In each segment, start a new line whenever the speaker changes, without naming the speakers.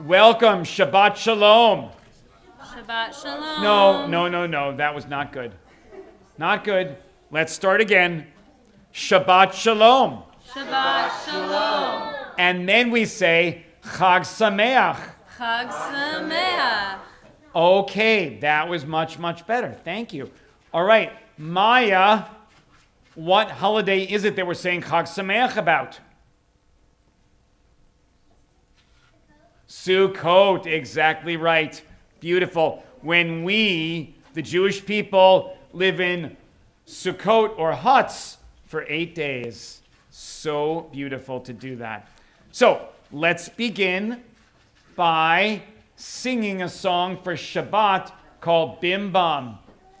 Welcome, Shabbat Shalom.
Shabbat Shalom.
No. That was not good. Not good. Let's start again. Shabbat Shalom.
Shabbat Shalom.
And then we say Chag Sameach.
Chag Sameach.
Okay, that was much, much better. Thank you. All right, Maya, what holiday is it that we're saying Chag Sameach about? Sukkot, exactly right. Beautiful. When we, the Jewish people, live in Sukkot or huts for 8 days. So beautiful to do that. So let's begin by singing a song for Shabbat called Bim Bam.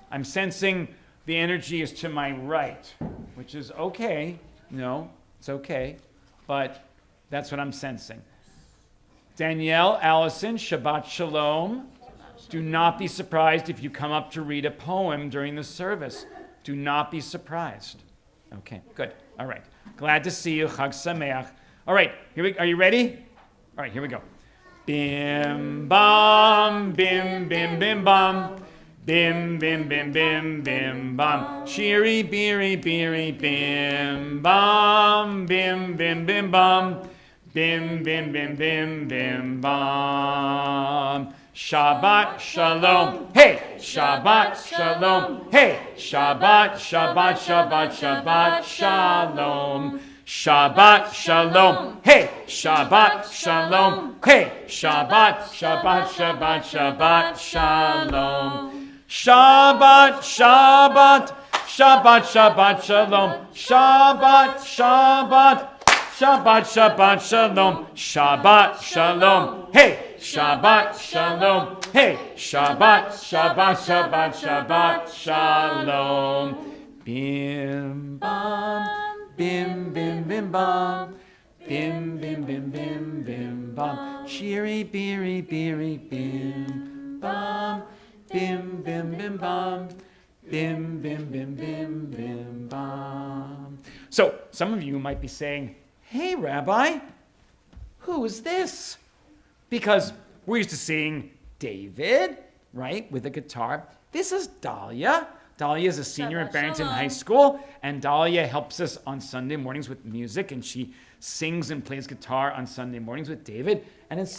I'm sensing the energy is to my right, which is okay. No, it's okay. But that's what I'm sensing. Danielle, Allison, Shabbat Shalom. Do not be surprised if you come up to read a poem during the service. Do not be surprised. Okay, good. All right. Glad to see you. Chag Sameach. All right, are you ready? All right, here we go. Bim bam, bim bim bim bam. Bim bim bim bim bim bam. Shiri biri biri bim bam. Bim bim bim bam. Bim, bim, bim, bim, bim, bam. Shabbat Shalom. Hey, Shabbat Shalom. Hey, Shabbat, Shabbat, Shabbat, Shabbat Shalom. Shabbat Shalom. Hey, Shabbat Shalom. Hey, Shabbat, Shabbat, Shabbat, Shabbat Shalom. Shabbat, Shabbat, Shabbat, Shabbat Shalom. Shabbat, Shabbat. Shabbat, Shabbat, Shalom, Shabbat, Shalom, hey, Shabbat, Shalom, hey, Shabbat, Shabbat, Shabbat, Shabbat, Shalom. Bim, bam, bim, bim, bim, bam, bim, bim, bim, bim, bim, bam, shiri, biri, biri, bim, bam, bim, bim, bim, bam, bim, bim, bim, bim, bim, bam. So, some of you might be saying, hey, Rabbi, who is this? Because we're used to seeing David, right, with a guitar. This is Dahlia. Dahlia is a senior at Barrington High School, and Dahlia helps us on Sunday mornings with music, and she sings and plays guitar on Sunday mornings with David. And it's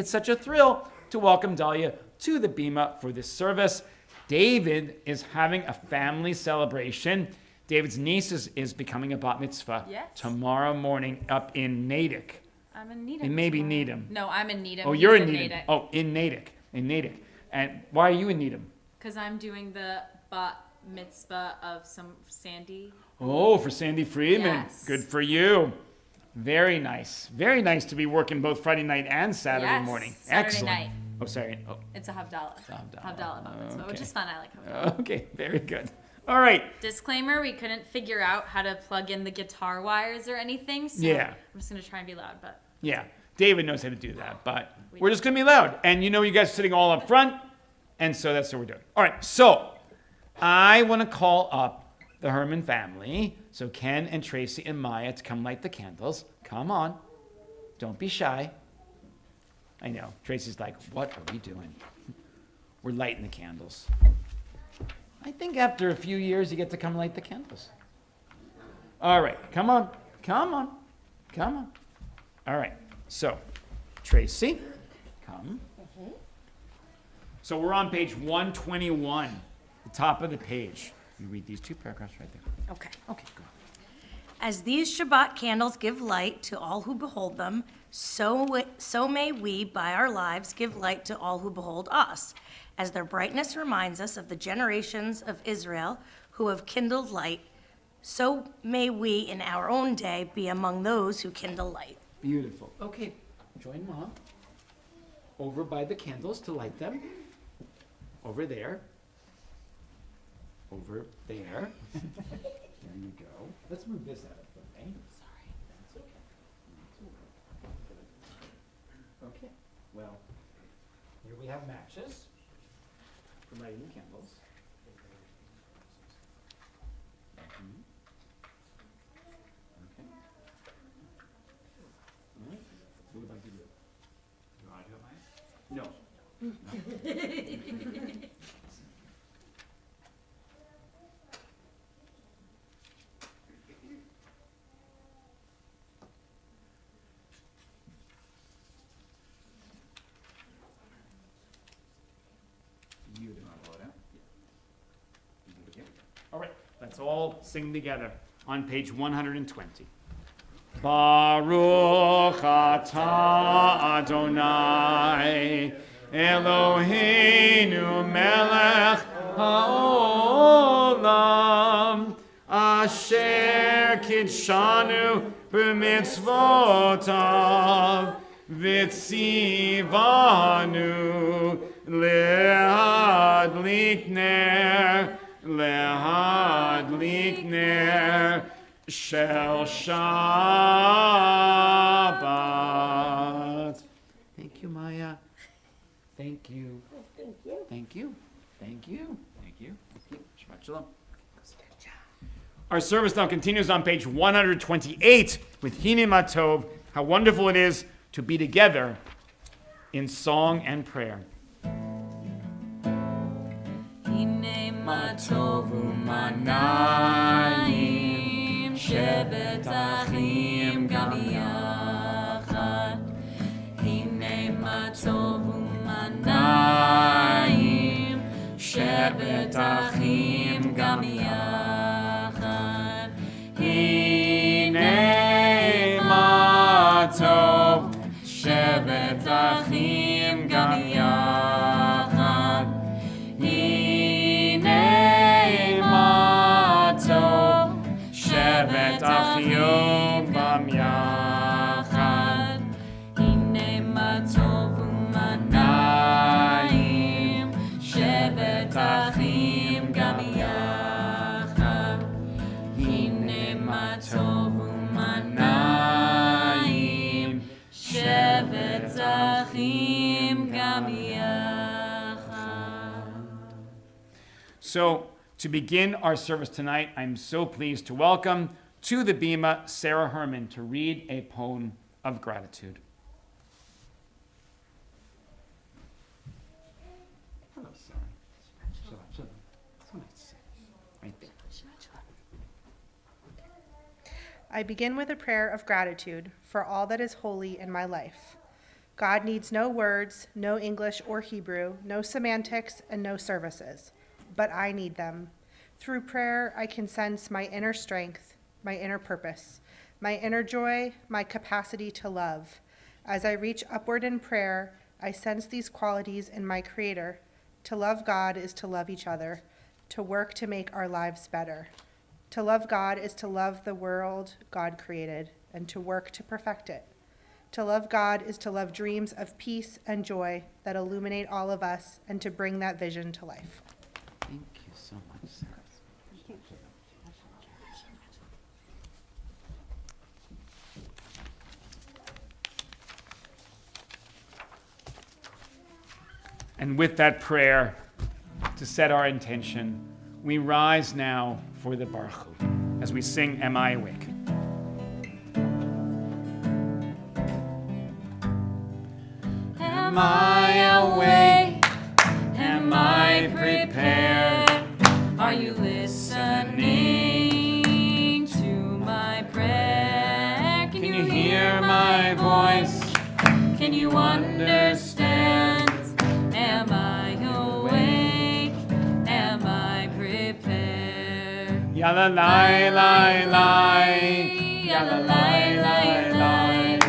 such a thrill to welcome Dahlia to the Bima for this service. David is having a family celebration. David's niece is becoming a bat mitzvah tomorrow morning up in Natick.
I'm in Natick.
It may be Needham.
No, I'm in Needham.
Oh, you're in Needham. Oh, in Natick. In Natick. And why are you in Needham?
Because I'm doing the bat mitzvah of some Sandy.
Oh, for Sandy Friedman.
Yes.
Good for you. Very nice. Very nice to be working both Friday night and Saturday morning.
Saturday
Excellent.
night.
Oh, sorry. Oh.
It's a Havdalah. Havdalah bat mitzvah, which is fun. I like Havdalah.
Okay, very good. All right.
Disclaimer, we couldn't figure out how to plug in the guitar wires or anything, so I'm just going to try and be loud. But
yeah, David knows how to do that, but we're just going to be loud. And you guys are sitting all up front, and so that's what we're doing. All right, so I want to call up the Herman family, so Ken and Tracy and Maya to come light the candles. Come on. Don't be shy. I know. Tracy's like, what are we doing? We're lighting the candles. I think after a few years, you get to come light the candles. All right, come on. All right, so Tracy, come. So we're on page 121, the top of the page. You read these two paragraphs right there.
Okay.
Okay, go.
As these Shabbat candles give light to all who behold them, so may we, by our lives, give light to all who behold us, as their brightness reminds us of the generations of Israel who have kindled light, so may we in our own day be among those who kindle light.
Beautiful. Okay, join Mom over by the candles to light them. Over there. Over there. There you go. Let's move this out of the way. Sorry. That's okay. Okay. Well, here we have matches for lighting candles. Mhm. Okay. All right. What would you like to do? No. All right, let's all sing together on page 120. Baruch atah Adonai Eloheinu melech haolam asher kidshanu b'mitzvotav v'tzivanu lehadlik ner shel Shabbat. Thank you, Maya. Thank you. Thank you. Thank you. Thank you. Shabbat shalom. Our service now continues on page 128 with Hine Matov. How wonderful it is to be together in song and prayer.
Hine Matov u'manayim shevet achim gam yachad. Hine Matov u'manayim shevet achim gam yachad. Hine Matov shevet achim gam yachad. Shevet achiyom bam yachad. Hine matov u'manayim shevet achim gam yachad. Hine matov u'manayim shevet achim gam yachad.
So, to begin our service tonight, I'm so pleased to welcome to the Bima Sarah Herman to read a poem of gratitude. Hello, Sarah. So nice to see you. Right there.
I begin with a prayer of gratitude for all that is holy in my life. God needs no words, no English or Hebrew, no semantics, and no services. But I need them. Through prayer, I can sense my inner strength, my inner purpose, my inner joy, my capacity to love. As I reach upward in prayer, I sense these qualities in my Creator. To love God is to love each other, to work to make our lives better. To love God is to love the world God created and to work to perfect it. To love God is to love dreams of peace and joy that illuminate all of us and to bring that vision to life.
Thank you so much, Sarah. And with that prayer, to set our intention, we rise now for the Baruch Hu, as we sing, Am I Awake? Am I awake? Am I prepared?
Are you listening to my prayer?
Can you hear my voice?
Can you understand? Am I awake? Am I prepared?
Yalla lai lai lai, yalla lai lai lai,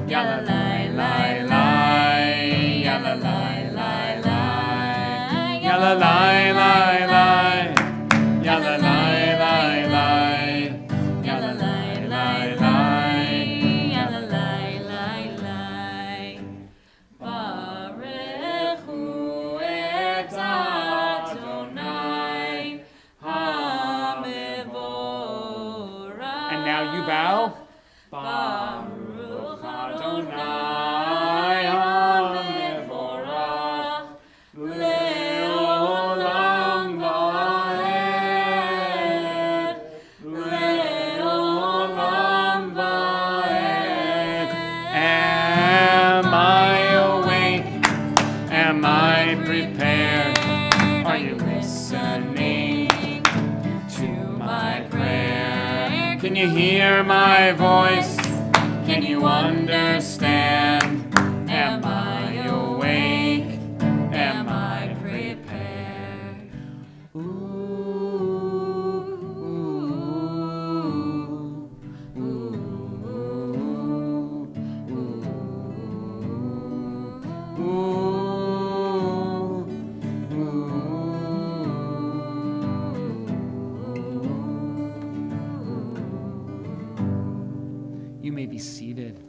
yalla lai lai lai, yalla lai lai lai, yalla lai lai lai, yalla lai lai lai, yalla lai lai lai,
Yalla lai lai lai. Barechu et Adonai hamevorach.
And now you bow.
Baruch
Adonai hamevorach leolam. Am I prepared? Are you listening to my prayer? Can you hear my voice? Can you understand? Am I awake? Am I prepared? Ooh, ooh, ooh, ooh, ooh. You may be seated.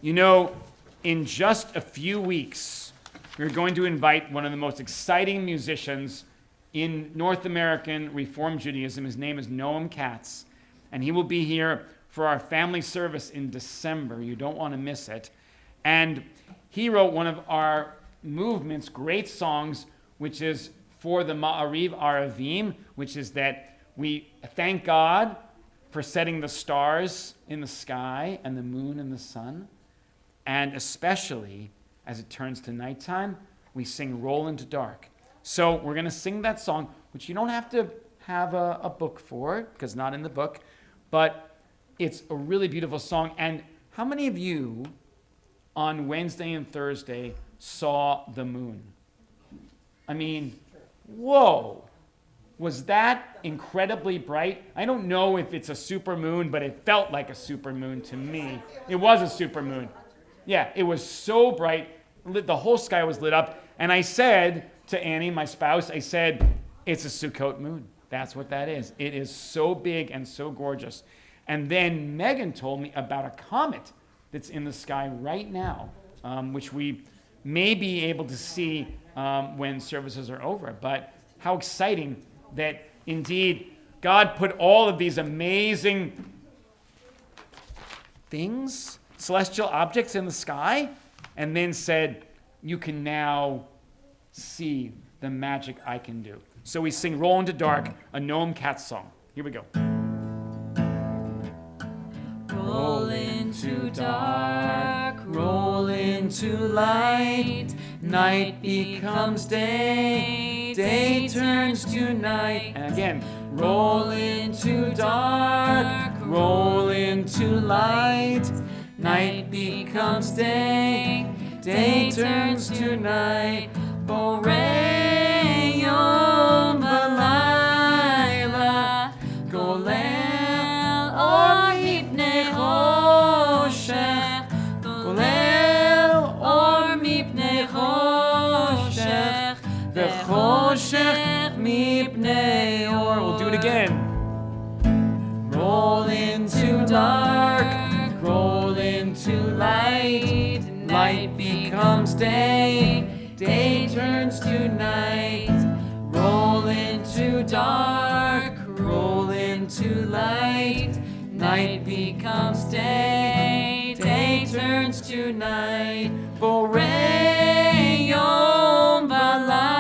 You know, in just a few weeks, we're going to invite one of the most exciting musicians in North American Reform Judaism. His name is Noam Katz, and he will be here for our family service in December. You don't want to miss it. And he wrote one of our movement's great songs, which is for the Ma'ariv Aravim, which is that we thank God for setting the stars in the sky and the moon and the sun. And especially as it turns to nighttime, we sing Roll into Dark. So we're going to sing that song, which you don't have to have a book for, because not in the book, but it's a really beautiful song. And how many of you on Wednesday and Thursday saw the moon? I mean, whoa. Was that incredibly bright? I don't know if it's a super moon, but it felt like a super moon to me. It was a super moon. Yeah, it was so bright. The whole sky was lit up. And I said to Annie, my spouse, I said, it's a Sukkot moon. That's what that is. It is so big and so gorgeous. And then Megan told me about a comet that's in the sky right now, which we may be able to see when services are over. But how exciting that indeed God put all of these amazing things, celestial objects in the sky, and then said, you can now see the magic I can do. So we sing Roll into Dark, a Noam Katz song. Here we go. Roll into dark, roll into light, night becomes day, day turns to night. And again, roll into dark, roll into light, night becomes day, day turns to night. Borei yom v'layla, golel or mipnei choshech, golel or mipnei choshech, v'choshech mipnei or. We'll do it again. Roll into dark, roll into light, light becomes day, day turns to night. Roll into dark, roll into light, night becomes day, day turns to night. Borei yom v'layla,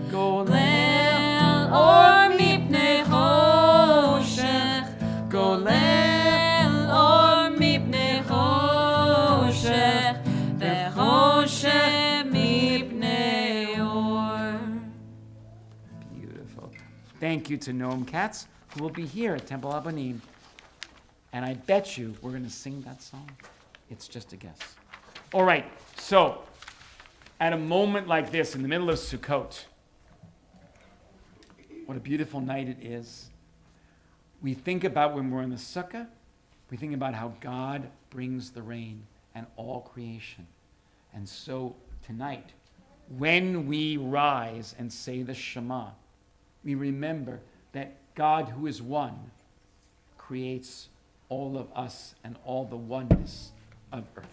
golel or mipnei choshech, golel or mipnei choshech, v'choshech mipnei or. Beautiful. Thank you to Noam Katz, who will be here at Temple Abanim. And I bet you we're going to sing that song. It's just a guess. All right, so at a moment like this, in the middle of Sukkot, what a beautiful night it is. We think about when we're in the sukkah, we think about how God brings the rain and all creation. And so tonight, when we rise and say the Shema, we remember that God, who is one, creates all of us and all the oneness of earth.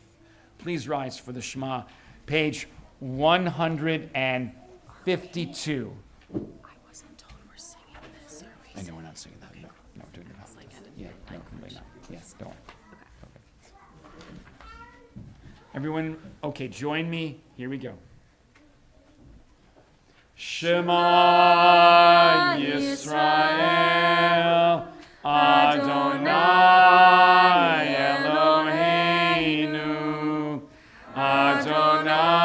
Please rise for the Shema, page 152.
I wasn't told we're singing this. Are we
I know we're not singing that. No, we're doing it.
It's like
Yeah, no, completely not. Yes, don't worry.
Okay.
Everyone, okay, join me. Here we go. Shema Yisrael, Adonai Eloheinu, Adonai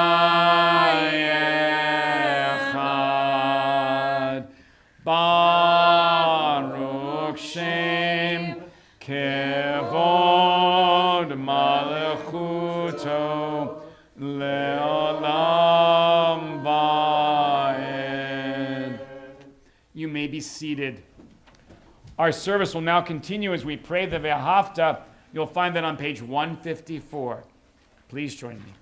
melechuto le'olam va'ed. You may be seated. Our service will now continue as we pray the Ve'ahavta. You'll find that on page 154. Please join me.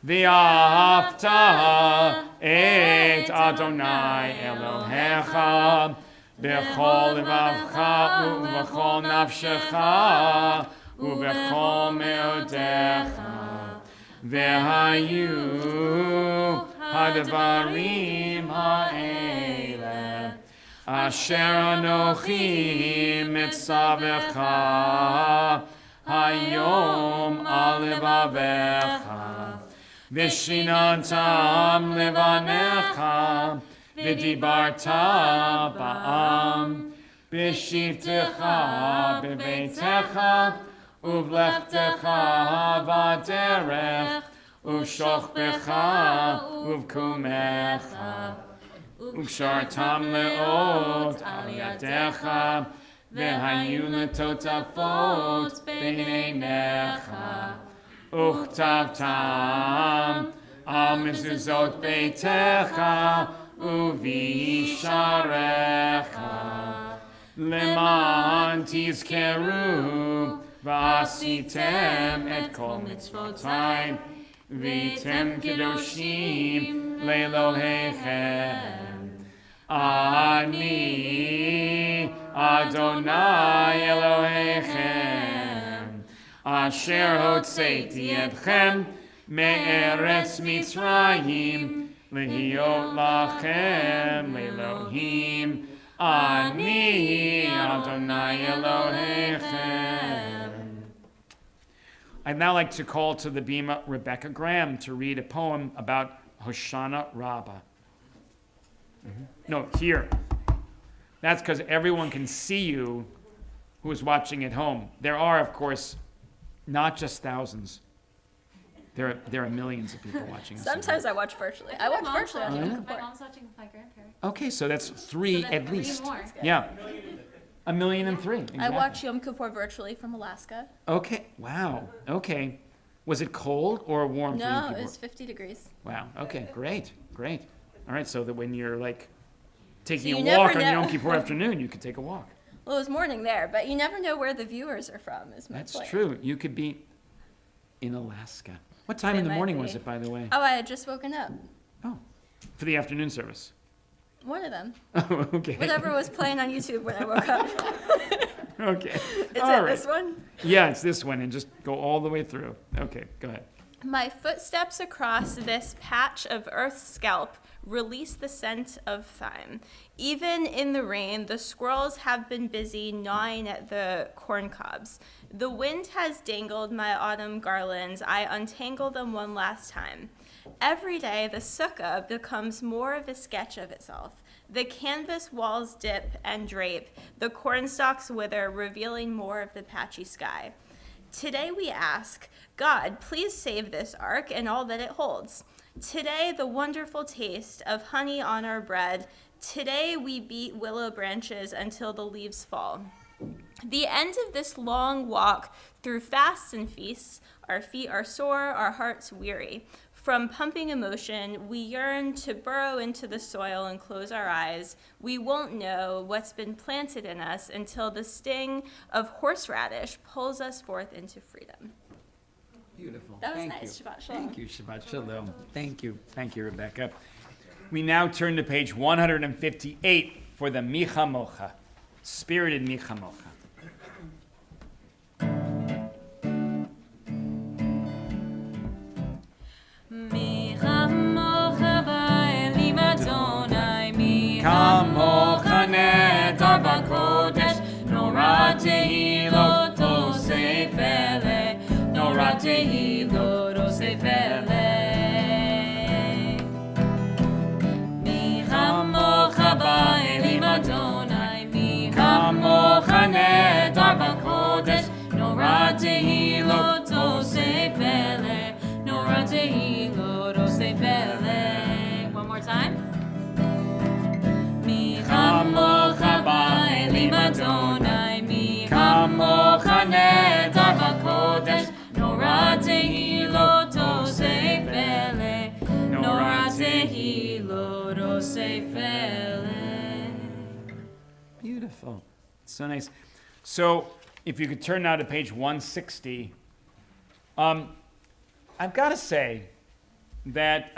Ve'ahavta et Adonai Elohecha b'chol levavcha u'v'chol nafshecha u'v'chol me'odecha ve'hayu hadvarim ha'eleh asher anochi mitzavecha hayom al levavecha v'shinantam levanecha v'dibarta ba'am b'shivtecha b'beitecha uvlechtecha v'aderech uv'shochbecha uv'kumecha uv'shartam le'ot al yadecha v'hayu letotafot b'neinecha uchtavtam al mezuzot beitecha uvisharecha leman tizkeru v'asitem et kol mitzvotai v'tem kedoshim le'elohechem ani Adonai Elohechem asher hotzeiti etchem me'eretz Mitzrayim Lehiyot lachem le'Elohim ani Adonai Elohechem. I'd now like to call to the bima Rebecca Graham to read a poem about Hoshana Rabbah. No, here. That's because everyone can see you who is watching at home. There are, of course, not just thousands. There are millions of people watching us.
Sometimes I watch virtually. I watch virtually on Yom Kippur.
My mom's watching with my grandparents.
Okay, so that's three
So
at
three
least.
more.
Yeah. 1,000,003. Exactly.
I watch Yom Kippur virtually from Alaska.
Okay. Wow. Okay. Was it cold or warm for you?
No,
Yom
it
Kippur?
was 50 degrees.
Wow. Okay. Great. Great. All right. So that when you're like taking
So
a
you
walk
never
on
know.
Yom Kippur afternoon, you could take a walk.
Well, it was morning there, but you never know where the viewers are from, is my
That's
point.
true. You could be in Alaska. What time
They
in the
might
morning
be.
was it, by the way?
Oh, I had just woken up.
Oh, for the afternoon service.
One of them.
Oh, okay.
Whatever was playing on YouTube when I woke up.
Okay.
Is
All
it
right.
this one?
Yeah, it's this one, and just go all the way through. Okay, go ahead.
My footsteps across this patch of earth's scalp release the scent of thyme. Even in the rain, the squirrels have been busy gnawing at the corn cobs. The wind has dangled my autumn garlands. I untangle them one last time. Every day, the sukkah becomes more of a sketch of itself. The canvas walls dip and drape. The cornstalks wither, revealing more of the patchy sky. Today we ask, God, please save this ark and all that it holds. Today, the wonderful taste of honey on our bread. Today, we beat willow branches until the leaves fall. The end of this long walk through fasts and feasts, our feet are sore, our hearts weary. From pumping emotion, we yearn to burrow into the soil and close our eyes. We won't know what's been planted in us until the sting of horseradish pulls us forth into freedom.
Beautiful.
That was
Thank
nice.
you.
Shabbat shalom.
Thank you, Shabbat Shalom. Thank you. Thank you, Rebecca. We now turn to page 158 for the Micha Mocha, spirited Micha Mocha. Kamocha nedar b'kodesh, nora tehilot osef ele, nora tehilot osef ele. Mi chamocha ba'elim Adonai, mi kamocha nedar b'kodesh, nora tehilot osef ele, nora tehilot osef ele.
One more time.
Kamocha ba'elim Adonai, mi kamocha nedar b'kodesh, nora So nice. So if you could turn now to page 160, I've got to say that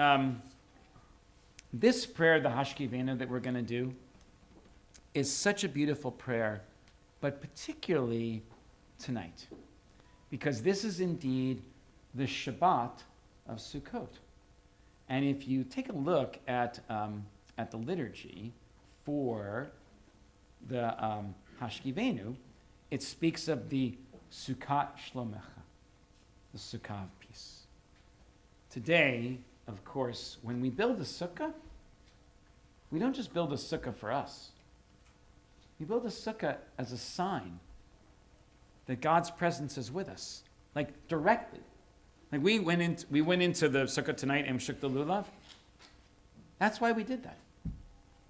this prayer, the Hashkivenu, that we're going to do, is such a beautiful prayer, but particularly tonight, because this is indeed the Shabbat of Sukkot. And if you take a look at the liturgy for the Hashkivenu, it speaks of the Sukkot Shlomecha, the Sukkah of peace. Today, of course, when we build a sukkah, we don't just build a sukkah for us. We build a sukkah as a sign that God's presence is with us, like directly. Like we went into the sukkah tonight and shook the lulav. That's why we did that.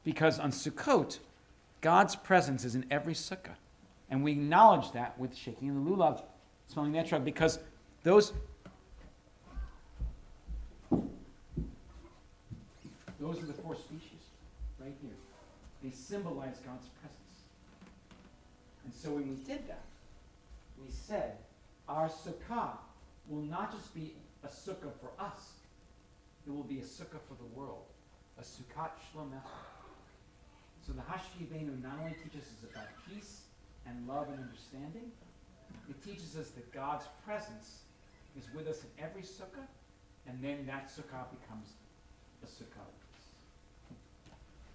Because on Sukkot, God's presence is in every sukkah. And we acknowledge that with shaking the lulav, smelling the etrog, because those are the four species right here. They symbolize God's presence. And so when we did that, we said, our sukkah will not just be a sukkah for us, it will be a sukkah for the world, a sukkot shlomecha. So the Hashkivenu not only teaches us about peace and love and understanding, it teaches us that God's presence is with us in every sukkah, and then that sukkah becomes a sukkah of peace.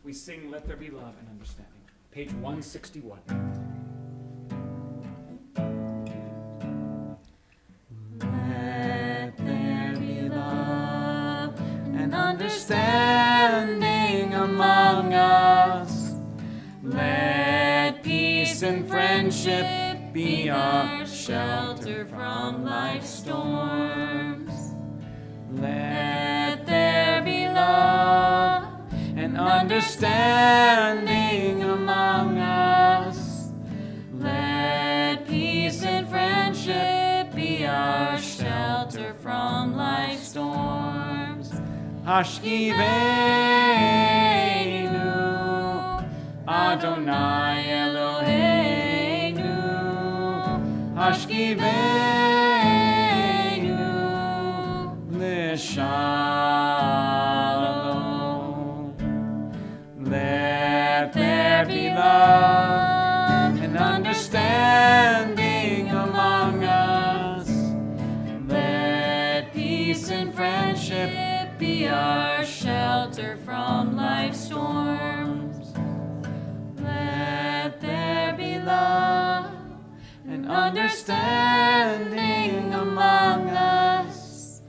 We sing, Let There Be Love and Understanding. Page 161.
Let there be love and understanding among us. Let peace and friendship be our shelter from life's storms. Let there be love and understanding among us. Let peace and friendship be our shelter from life's storms. Hashkivenu, Adonai Eloheinu. Hashkivenu, L'shalom. Let there be love and understanding among us. Let peace and friendship be our shelter from life's storms. Let there be love and understanding among us.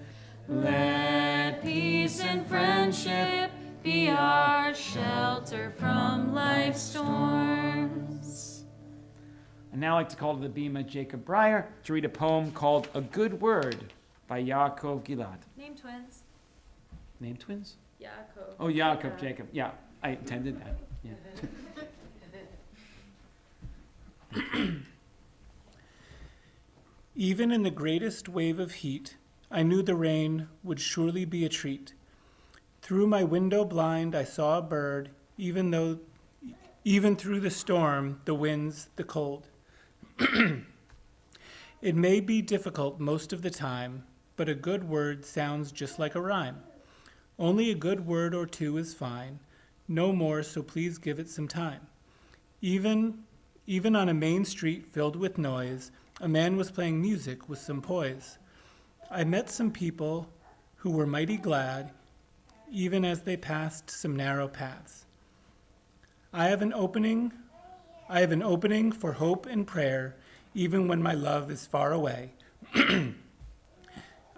Let peace and friendship be our shelter from life's storms.
I'd now like to call to the bema Jacob Breyer to read a poem called A Good Word by Yaakov Gilad.
Name twins.
Name twins?
Yaakov.
Oh, Yaakov, Jacob. Yeah, I intended that. Yeah.
Even in the greatest wave of heat, I knew the rain would surely be a treat. Through my window blind I saw a bird, even through the storm, the winds, the cold. It may be difficult most of the time, but a good word sounds just like a rhyme. Only a good word or two is fine, no more, so please give it some time. Even on a main street filled with noise, a man was playing music with some poise. I met some people who were mighty glad, even as they passed some narrow paths. I have an opening for hope and prayer, even when my love is far away.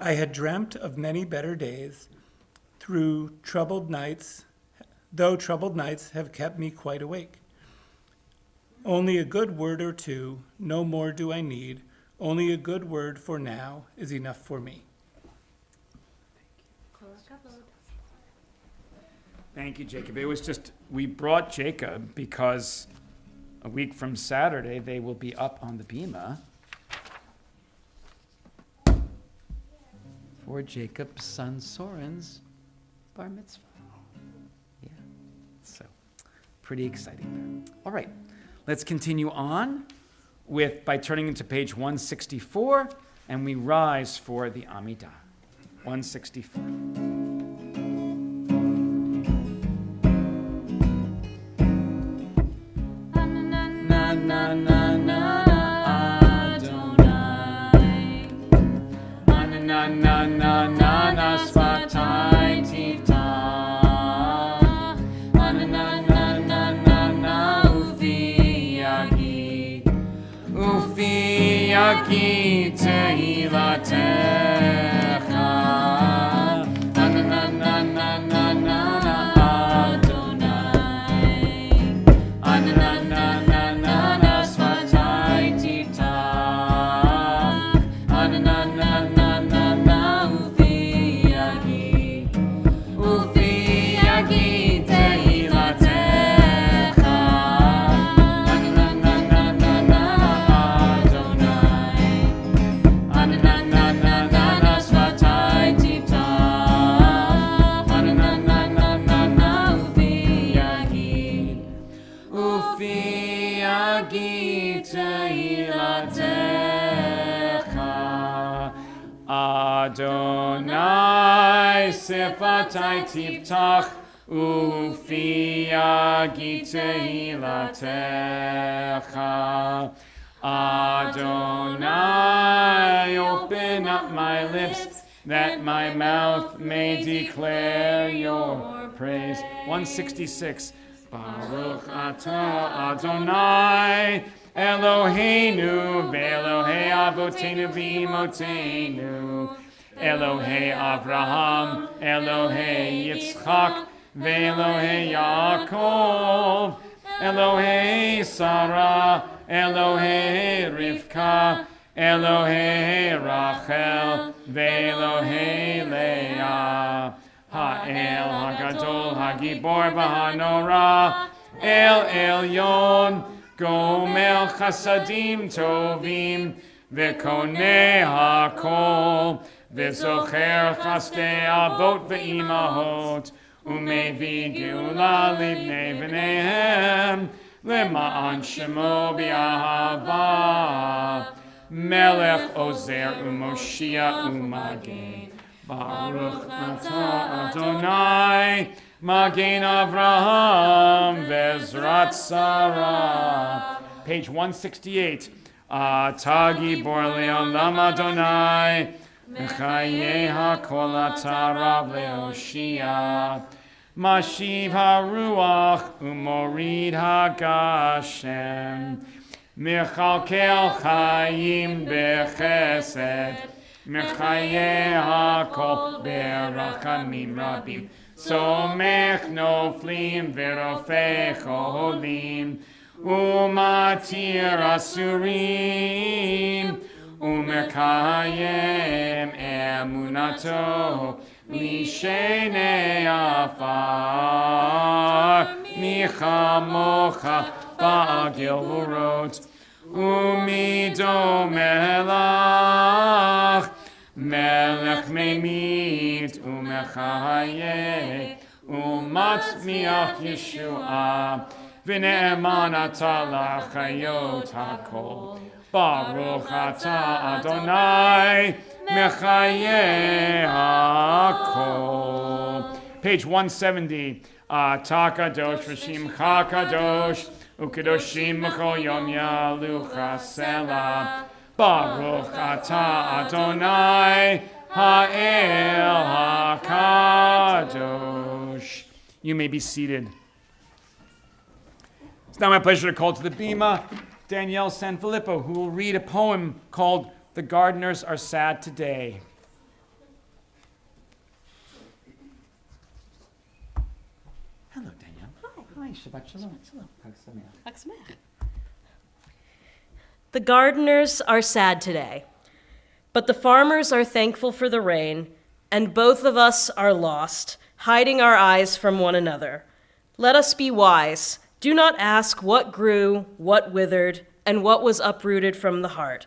I had dreamt of many better days, though troubled nights have kept me quite awake. Only a good word or two, no more do I need. Only a good word for now is enough for me.
Thank you, Jacob. It was just, we brought Jacob because a week from Saturday they will be up on the bema for Jacob's son Soren's bar mitzvah. Yeah, so pretty exciting there. All right, Let's continue on by turning into page 164, and we rise for the Amidah. 164.
Na na na na Adonai. Na na na na na Svatai Tivta. Na na na na na Ufi Yagi Tehilatecha. Na na na na na na Adonai. Na na na na Svatai Tivta. Na na na na Ufi Yagi Tehilatecha. Na na na na Adonai. Na na na na Svatai Tivta. Na na na na Ufi Yagi Tehilatecha.
Adonai Sifatai Tiftach Ufi Yagi Tehilatecha. Adonai, open up my lips, that my mouth may declare your praise. 166. Baruch atah Adonai, Eloheinu, ve'Elohei Avotenu v'imotenu, Elohei Avraham, Elohei Yitzchak, ve'Elohei Yaakov, Elohei Sarah, Elohei Rivka, Elohei Rachel, ve'Elohei Leah. Ha'el Hagadol Hagibor v'Hanora, El Elyon, Gomel Chasadim Tovim, V'Konei HaKol, V'Zocher Chasdei Avot v'Imahot, Umevi Geula Libnei V'neihem, Lema'an Shemo B'Ahava, Melech Ozer U'Moshia U'Magen. Baruch atah Adonai, Magen Avraham, Vezrat Sarah. Page 168. Atagi Bor Le'olam Adonai, Mechaye HaKol Atarav Le'oshia. Mashiv HaRuach, Umorid HaGashem. Mechalkel Chayim Bechesed. Mechaye HaKol Berachamim Rabim. Somech Noflim Verofei Cholim. Umatir Asurim. Umekayem Emunato. Lishenei Afar. Michamocha Ba'agil Urot. Umido Melach. Melech Memit Umechaye Umatzmiach Yeshua V'ne'eman Atah L'Chayot HaKol Baruch Atah Adonai Mechaye HaKol. Page 170. Atah Kadosh V'Shimcha Kadosh Ukedoshim B'chol Yom Yalucha Selah. Baruch atah Adonai Ha'el HaKadosh. You may be seated. It's now my pleasure to call to the bima Danielle Sanfilippo, who will read a poem called The Gardeners Are Sad Today. Hello, Danielle. Hi. Shabbat Shalom. Chag Sameach.
The gardeners are sad today, but the farmers are thankful for the rain, and both of us are lost, hiding our eyes from one another. Let us be wise. Do not ask what grew, what withered, and what was uprooted from the heart.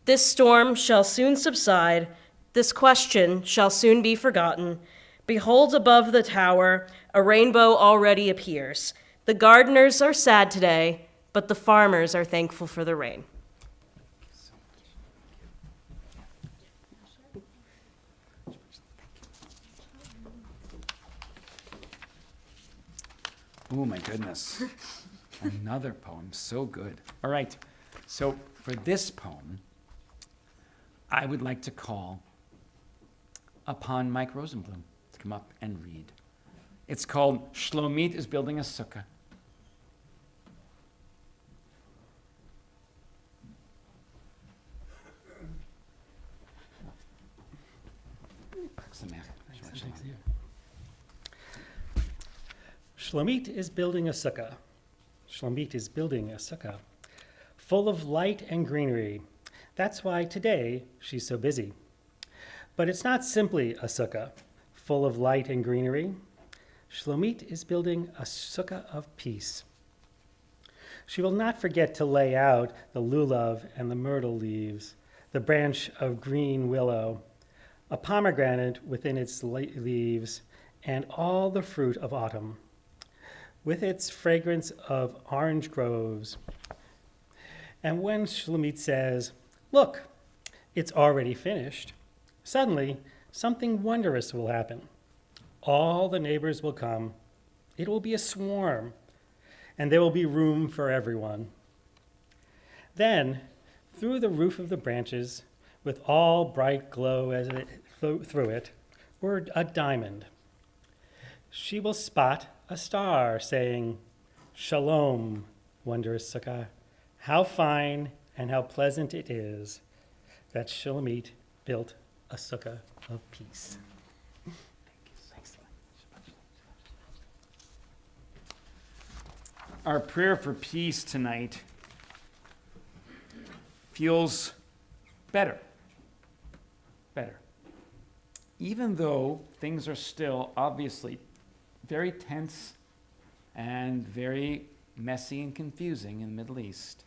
This storm shall soon subside. This question shall soon be forgotten. Behold, above the tower, a rainbow already appears. The gardeners are sad today, but the farmers are thankful for the rain.
Oh my goodness. Another poem, so good. All right, so for this poem, I would like to call upon Mike Rosenblum to come up and read. It's called Shlomit is Building a Sukkah.
Shlomit is building a sukkah. Shlomit is building a sukkah, full of light and greenery. That's why today she's so busy. But it's not simply a sukkah, full of light and greenery. Shlomit is building a sukkah of peace. She will not forget to lay out the lulav and the myrtle leaves, the branch of green willow, a pomegranate within its leaves, and all the fruit of autumn, with its fragrance of orange groves. And when Shlomit says, "Look, it's already finished," suddenly something wondrous will happen. All the neighbors will come. It will be a swarm, and there will be room for everyone. Then, through the roof of the branches, with all bright glow through it, were a diamond. She will spot a star saying, "Shalom, wondrous sukkah. How fine and how pleasant it is that Shlomit built a sukkah of peace."
Our prayer for peace tonight feels better. Better. Even though things are still obviously very tense and very messy and confusing in the Middle East.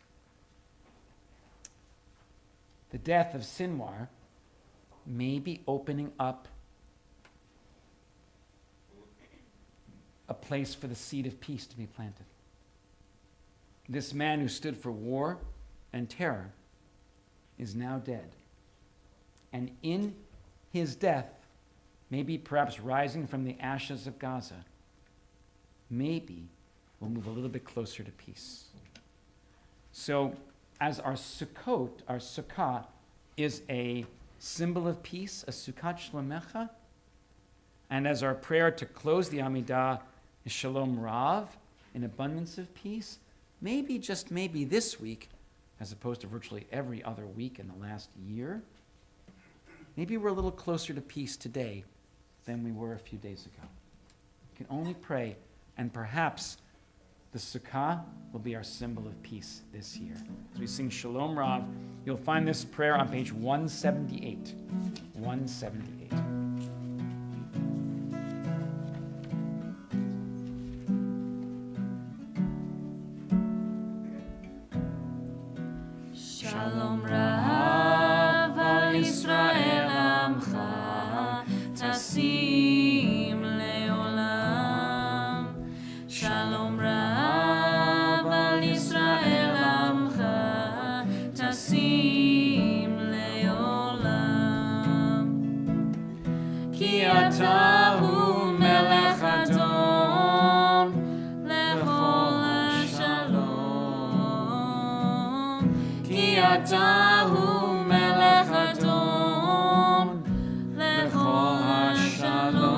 The death of Sinwar may be opening up a place for the seed of peace to be planted. This man who stood for war and terror is now dead. And in his death, maybe perhaps rising from the ashes of Gaza, maybe we'll move a little bit closer to peace. So as our Sukkot, our Sukkah, is a symbol of peace, a Sukkot Shlomecha, and as our prayer to close the Amidah is Shalom Rav, an abundance of peace, maybe, just maybe this week, as opposed to virtually every other week in the last year, maybe we're a little closer to peace today than we were a few days ago. We can only pray, and perhaps the Sukkah will be our symbol of peace this year. As we sing Shalom Rav, you'll find this prayer on page 178. 178.
Shalom Rav al Yisrael Amcha Tasim Leolam. Shalom Rav al Yisrael Amcha Tasim Leolam. Ki ata hu melech adon lechol hashalom. Ki ata hu melech adon lechol hashalom.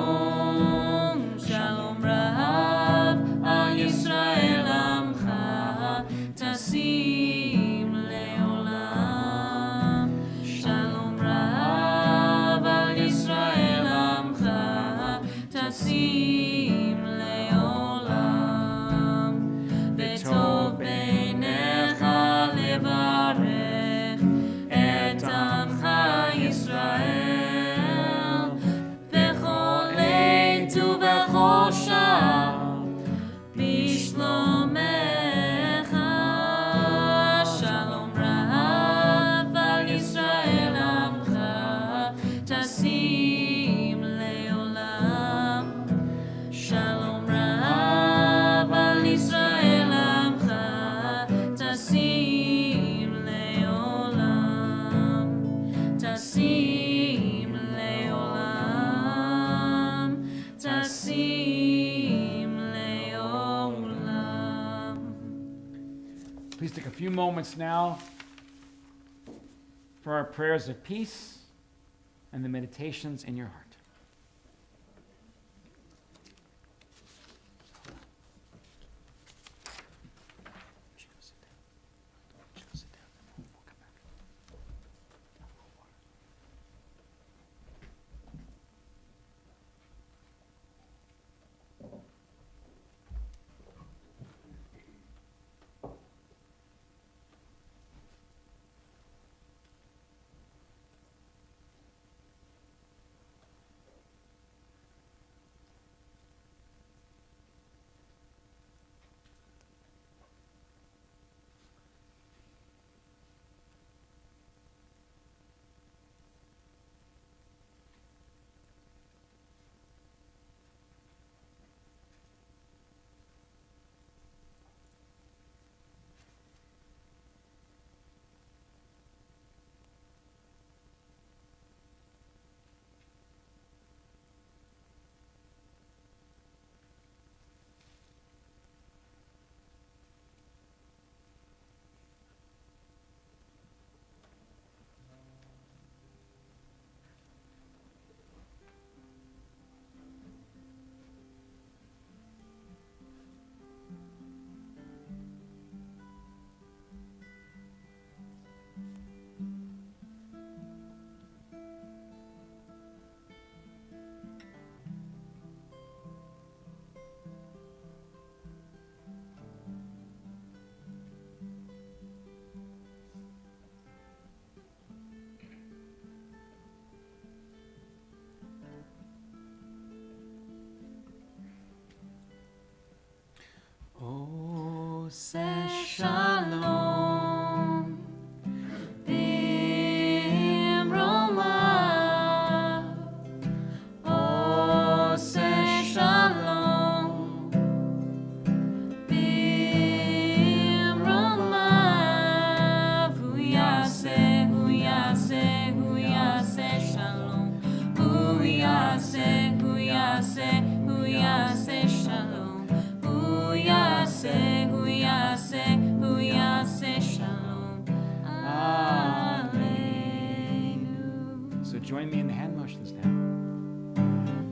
Shalom Rav al Yisrael Amcha Tasim Leolam. Shalom Rav al Yisrael Amcha Tasim Leolam. V'tov beinecha levarech et amcha Yisrael b'chol עת ובכל שעה בשלומך. שלום רב על ישראל עמך תשים לעולם.
Please take a few moments now for our prayers of peace and the meditations in your heart.
Say shalom, bimroma. Oh, say shalom, bimroma. Huyase, huyase, huyase shalom. Huyase, huyase, huyase shalom. Huyase, huyase, huyase shalom. Alleluia.
So join me in the hand motions now.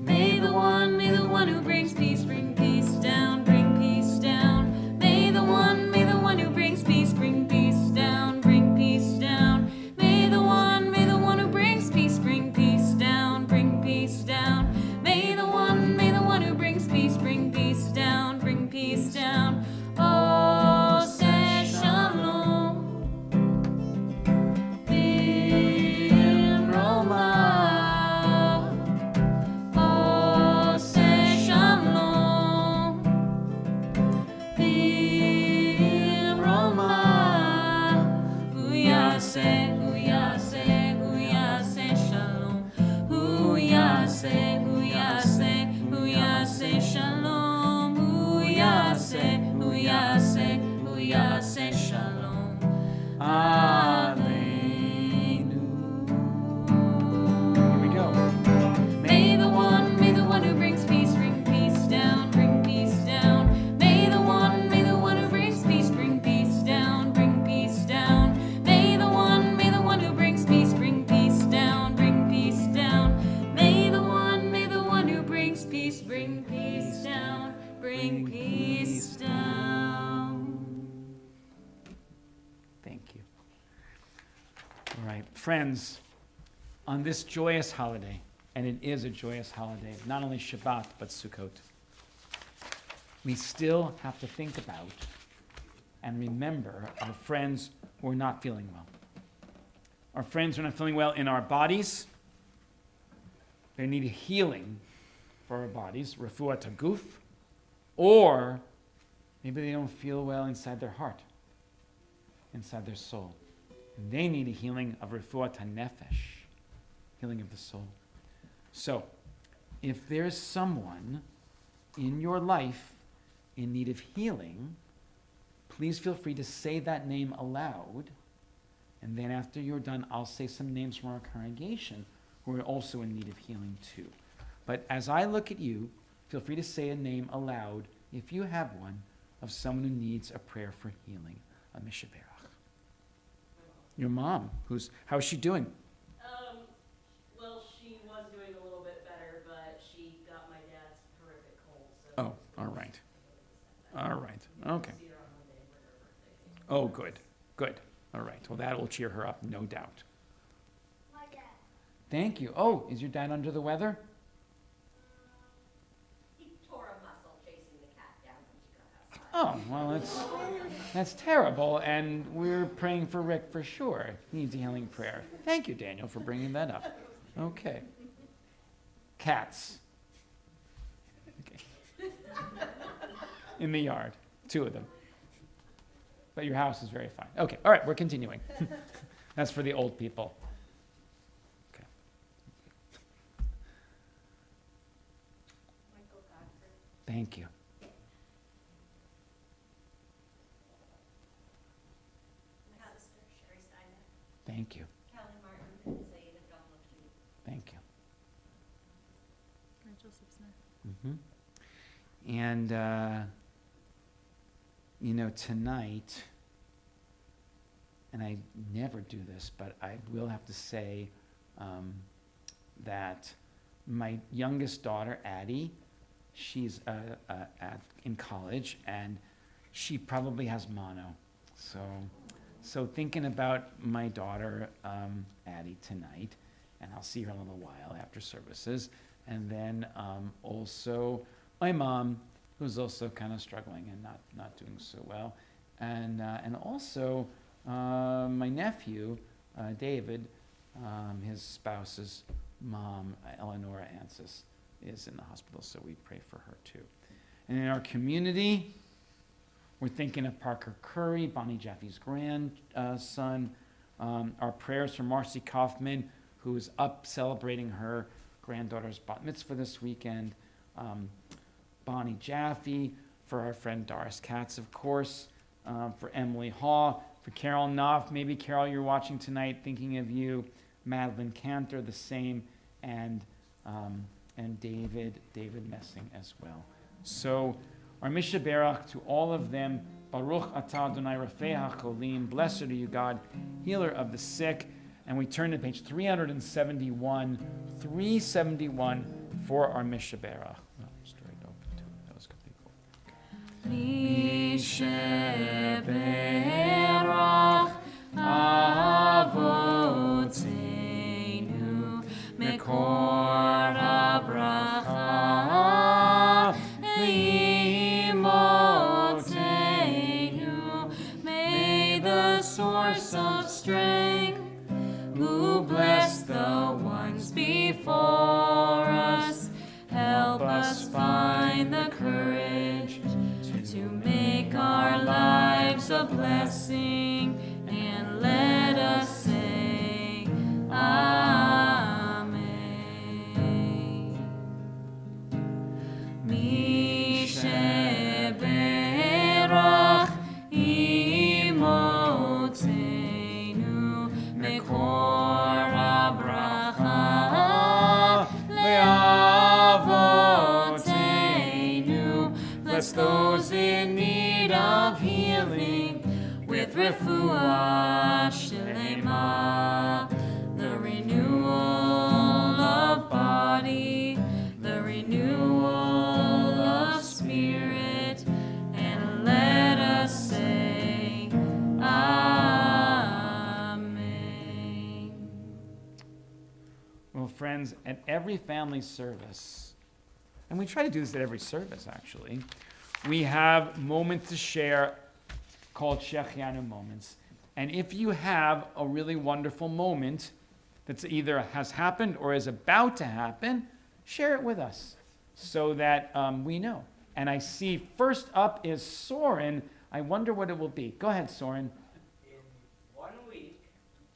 May the one who brings peace bring peace down, bring peace down. May the one who brings peace bring peace down, bring peace down. May the one who brings peace bring peace down, bring peace down. May the one who brings peace bring peace down, bring peace down. Oh, say shalom, bimroma. Oh, say shalom, bimroma. Huyase, huyase, huyase shalom. Huyase, huyase, huyase shalom. Huyase, huyase, huyase shalom. Alleluia.
Here we go.
May the one who brings peace bring peace down, bring peace down. May the one who brings peace bring peace down, bring peace down. May the one who brings peace bring peace down, bring peace down. May the one who brings peace bring peace down, bring peace down.
Thank you. All right, friends, on this joyous holiday, and it is a joyous holiday, not only Shabbat, but Sukkot, we still have to think about and remember our friends who are not feeling well. Our friends who are not feeling well in our bodies, they need a healing for our bodies, refuat haguf, or maybe they don't feel well inside their heart, inside their soul. And they need a healing of refuat hanefesh, healing of the soul. So, if there's someone in your life in need of healing, please feel free to say that name aloud. And then after you're done, I'll say some names from our congregation who are also in need of healing too. But as I look at you, feel free to say a name aloud, if you have one, of someone who needs a prayer for healing, Mishaberach? Your mom. How's she doing?
Well, she was doing a little bit better, but she got my dad's horrific cold. So
Oh, all right. All right. Okay. Oh, good. Good. All right. Well, that will cheer her up, no doubt.
My dad.
Thank you. Oh, is your dad under the weather?
He tore a muscle chasing the cat down when she got outside.
Oh, well, that's terrible, and we're praying for Rick for sure. He needs a healing prayer. Thank you, Daniel, for bringing that up. Okay. Cats. Okay. In the yard, 2 of them. But your house is very fine. Okay, all right, we're continuing. That's for the old people. Okay. Thank you. Thank you. Thank you.
Rachel Sipsner.
And, tonight, and I never do this, but I will have to say that my youngest daughter, Addie, she's in college, and she probably has mono. So thinking about my daughter, Addie, tonight, and I'll see her in a little while after services, and then also my mom, who's also kind of struggling and not doing so well, and also my nephew, David, his spouse's mom, Eleonora Ansis, is in the hospital, so we pray for her too. And in our community, we're thinking of Parker Curry, Bonnie Jaffe's grandson. Our prayers for Marcy Kaufman, who is up celebrating her granddaughter's bat mitzvah this weekend. Bonnie Jaffe, for our friend Doris Katz, of course. For Emily Haw, for Carol Knopf. Maybe, Carol, you're watching tonight, thinking of you. Madeline Cantor, the same. And David Messing as well. So, our Mishaberach to all of them, Baruch atah Adonai Rafei HaCholim, blessed are you, God, healer of the sick. And we turn to page 371 for our Mishaberach. Straight open to it. That was going to be cool. Mishaberach Avoteinu Mekor HaBracha source of strength, who bless the ones before us, help us find the courage to make our lives a blessing, and let us say Amen. Mishaberach Mekor HaBracha Le'avoteinu. Bless those in need of healing with refuah shlema, the renewal of body, the renewal of spirit, and let us say Amen. Well, friends, at every family service, and we try to do this at every service actually, we have moments to share called Shechianu moments. And if you have a really wonderful moment that's either has happened or is about to happen, share it with us so that we know. And I see first up is Soren. I wonder what it will be. Go ahead, Soren.
In 1 week,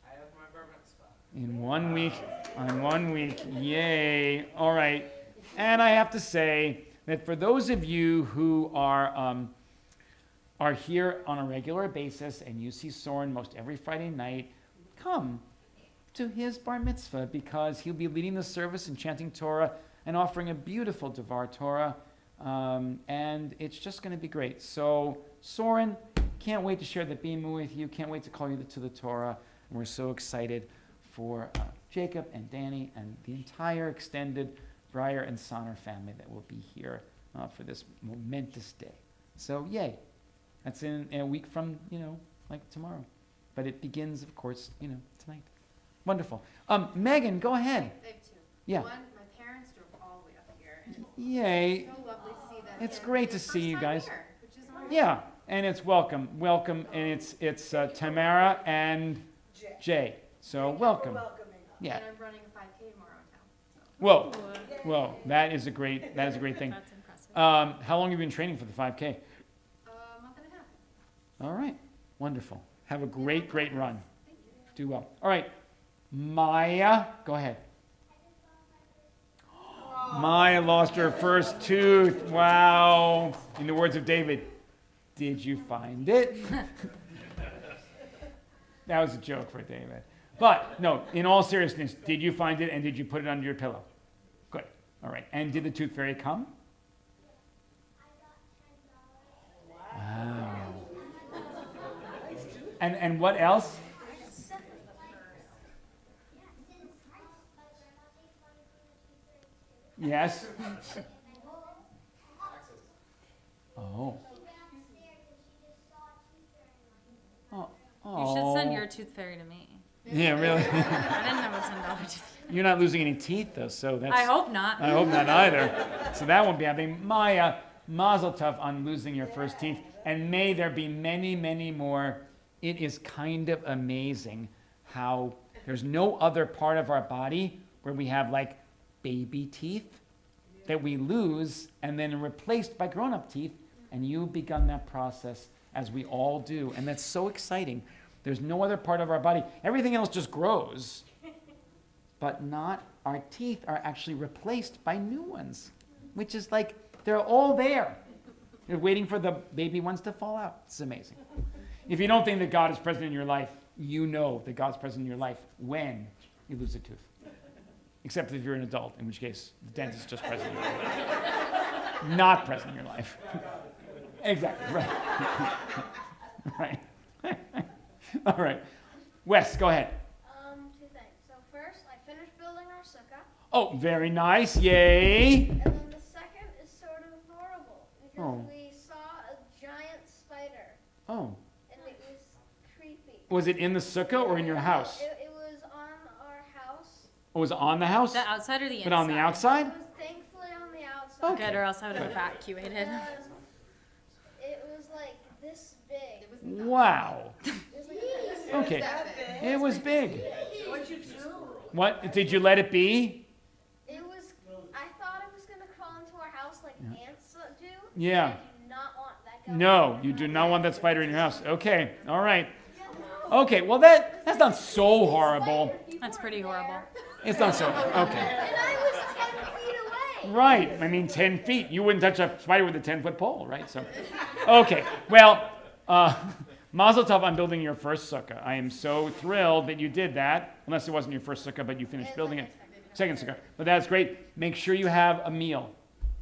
I have my bar mitzvah.
In 1 week, on 1 week, yay. All right. And I have to say that for those of you who are here on a regular basis and you see Soren most every Friday night, come to his bar mitzvah because he'll be leading the service and chanting Torah and offering a beautiful Devar Torah. And it's just going to be great. So, Soren, can't wait to share the Bima with you. Can't wait to call you to the Torah. And we're so excited for Jacob and Danny and the entire extended Breyer and Sonner family that will be here for this momentous day. So, yay. That's in a week from, like tomorrow. But it begins, of course, tonight. Wonderful. Megan, go ahead.
I have two.
Yeah.
One, my parents drove all the way up here. And
Yay.
it's so lovely to see them.
It's
here.
great to
It's the
see
first
you
time
guys.
here, which is amazing.
Yeah, and it's welcome, and it's Tamara and Jay. So welcome. Yeah.
And I'm running a 5K tomorrow in town. So.
Whoa, that is a great thing.
That's impressive.
How long have you been training for the 5K?
A month and a half.
All right, wonderful. Have a great run. Do well. All right, Maya, go ahead. Maya lost her first tooth. Wow. In the words of David, did you find it? That was a joke for David. But, no, in all seriousness, did you find it and did you put it under your pillow? Good. All right. And did the tooth fairy come? Wow. And what else? Yes. Oh.
You should send your tooth fairy to me.
Yeah, really.
I didn't have a $10 tooth fairy.
You're not losing any teeth, though, so that's...
I hope not.
I hope not either. So that won't be happening. Maya, mazel tov on losing your first teeth. And may there be many, many more. It is kind of amazing how there's no other part of our body where we have, like, baby teeth that we lose and then replaced by grown-up teeth. And you've begun that process, as we all do. And that's so exciting. There's no other part of our body. Everything else just grows. But not our teeth are actually replaced by new ones, which is like they're all there. You're waiting for the baby ones to fall out. It's amazing. If you don't think that God is present in your life, you know that God's present in your life when you lose a tooth. Except if you're an adult, in which case the dentist is just present in your life. Not present in your life. Exactly, right. Right. All right. Wes, go ahead.
Two things. So first, I finished building our sukkah.
Oh, very nice. Yay.
And then the second is sort of horrible because we saw a giant spider.
Oh.
And it was creepy.
Was it in the sukkah or in your house?
It was on our house.
Oh, was it on the house?
The outside or the inside?
But on the outside?
It was thankfully on the outside.
Good, or else I would have evacuated.
It was like this big.
Wow.
It was like this.
Okay. It was big. What'd you do? What? Did you let it be?
It was. I thought it was gonna crawl into our house like ants do.
Yeah.
I do not want that going.
No, you do not want that spider in your house. Okay. All right. Okay. Well, that's not so horrible.
That's pretty horrible.
It's not so. Okay.
And I was 10 feet away.
Right. I mean, 10 feet. You wouldn't touch a spider with a 10-foot pole, right? So, okay. Well, mazel tov on building your first sukkah. I am so thrilled that you did that. Unless it wasn't your first sukkah, but you finished building it. Second sukkah. But that's great. Make sure you have a meal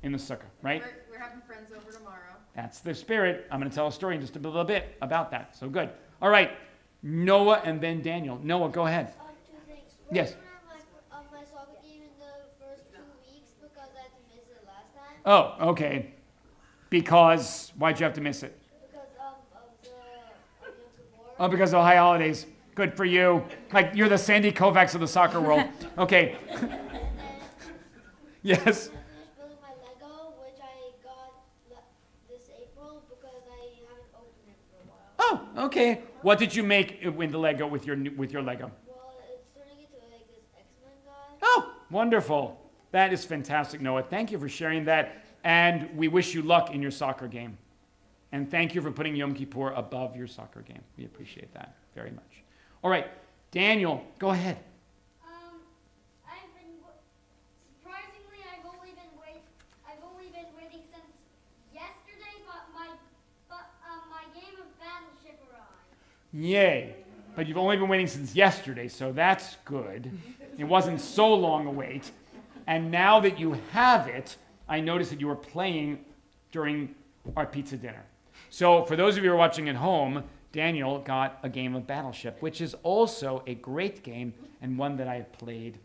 in the sukkah, right?
We're having friends over tomorrow.
That's the spirit. I'm going to tell a story in just a little bit about that. So good. All right. Noah and then Daniel. Noah, go ahead.
Two things.
Yes.
My soccer game in the first 2 weeks because I had to miss it last time.
Oh, okay. Because, why'd you have to miss it?
Because of the Yom Kippur.
Oh, because of high holidays. Good for you. Like, you're the Sandy Kovacs of the soccer world. Okay.
And then
Yes.
I finished building my Lego, which I got this April because I haven't opened it for a while.
Oh, okay. What did you make in the Lego with your Lego?
Well, it's turning into like this X-Men guy.
Oh, wonderful. That is fantastic, Noah. Thank you for sharing that. And we wish you luck in your soccer game. And thank you for putting Yom Kippur above your soccer game. We appreciate that very much. All right, Daniel, go ahead.
Surprisingly, I've only been waiting since yesterday, but my game of Battleship arrived.
Yay. But you've only been waiting since yesterday, so that's good. It wasn't so long a wait. And now that you have it, I noticed that you were playing during our pizza dinner. So for those of you who are watching at home, Daniel got a game of Battleship, which is also a great game and one that I have played,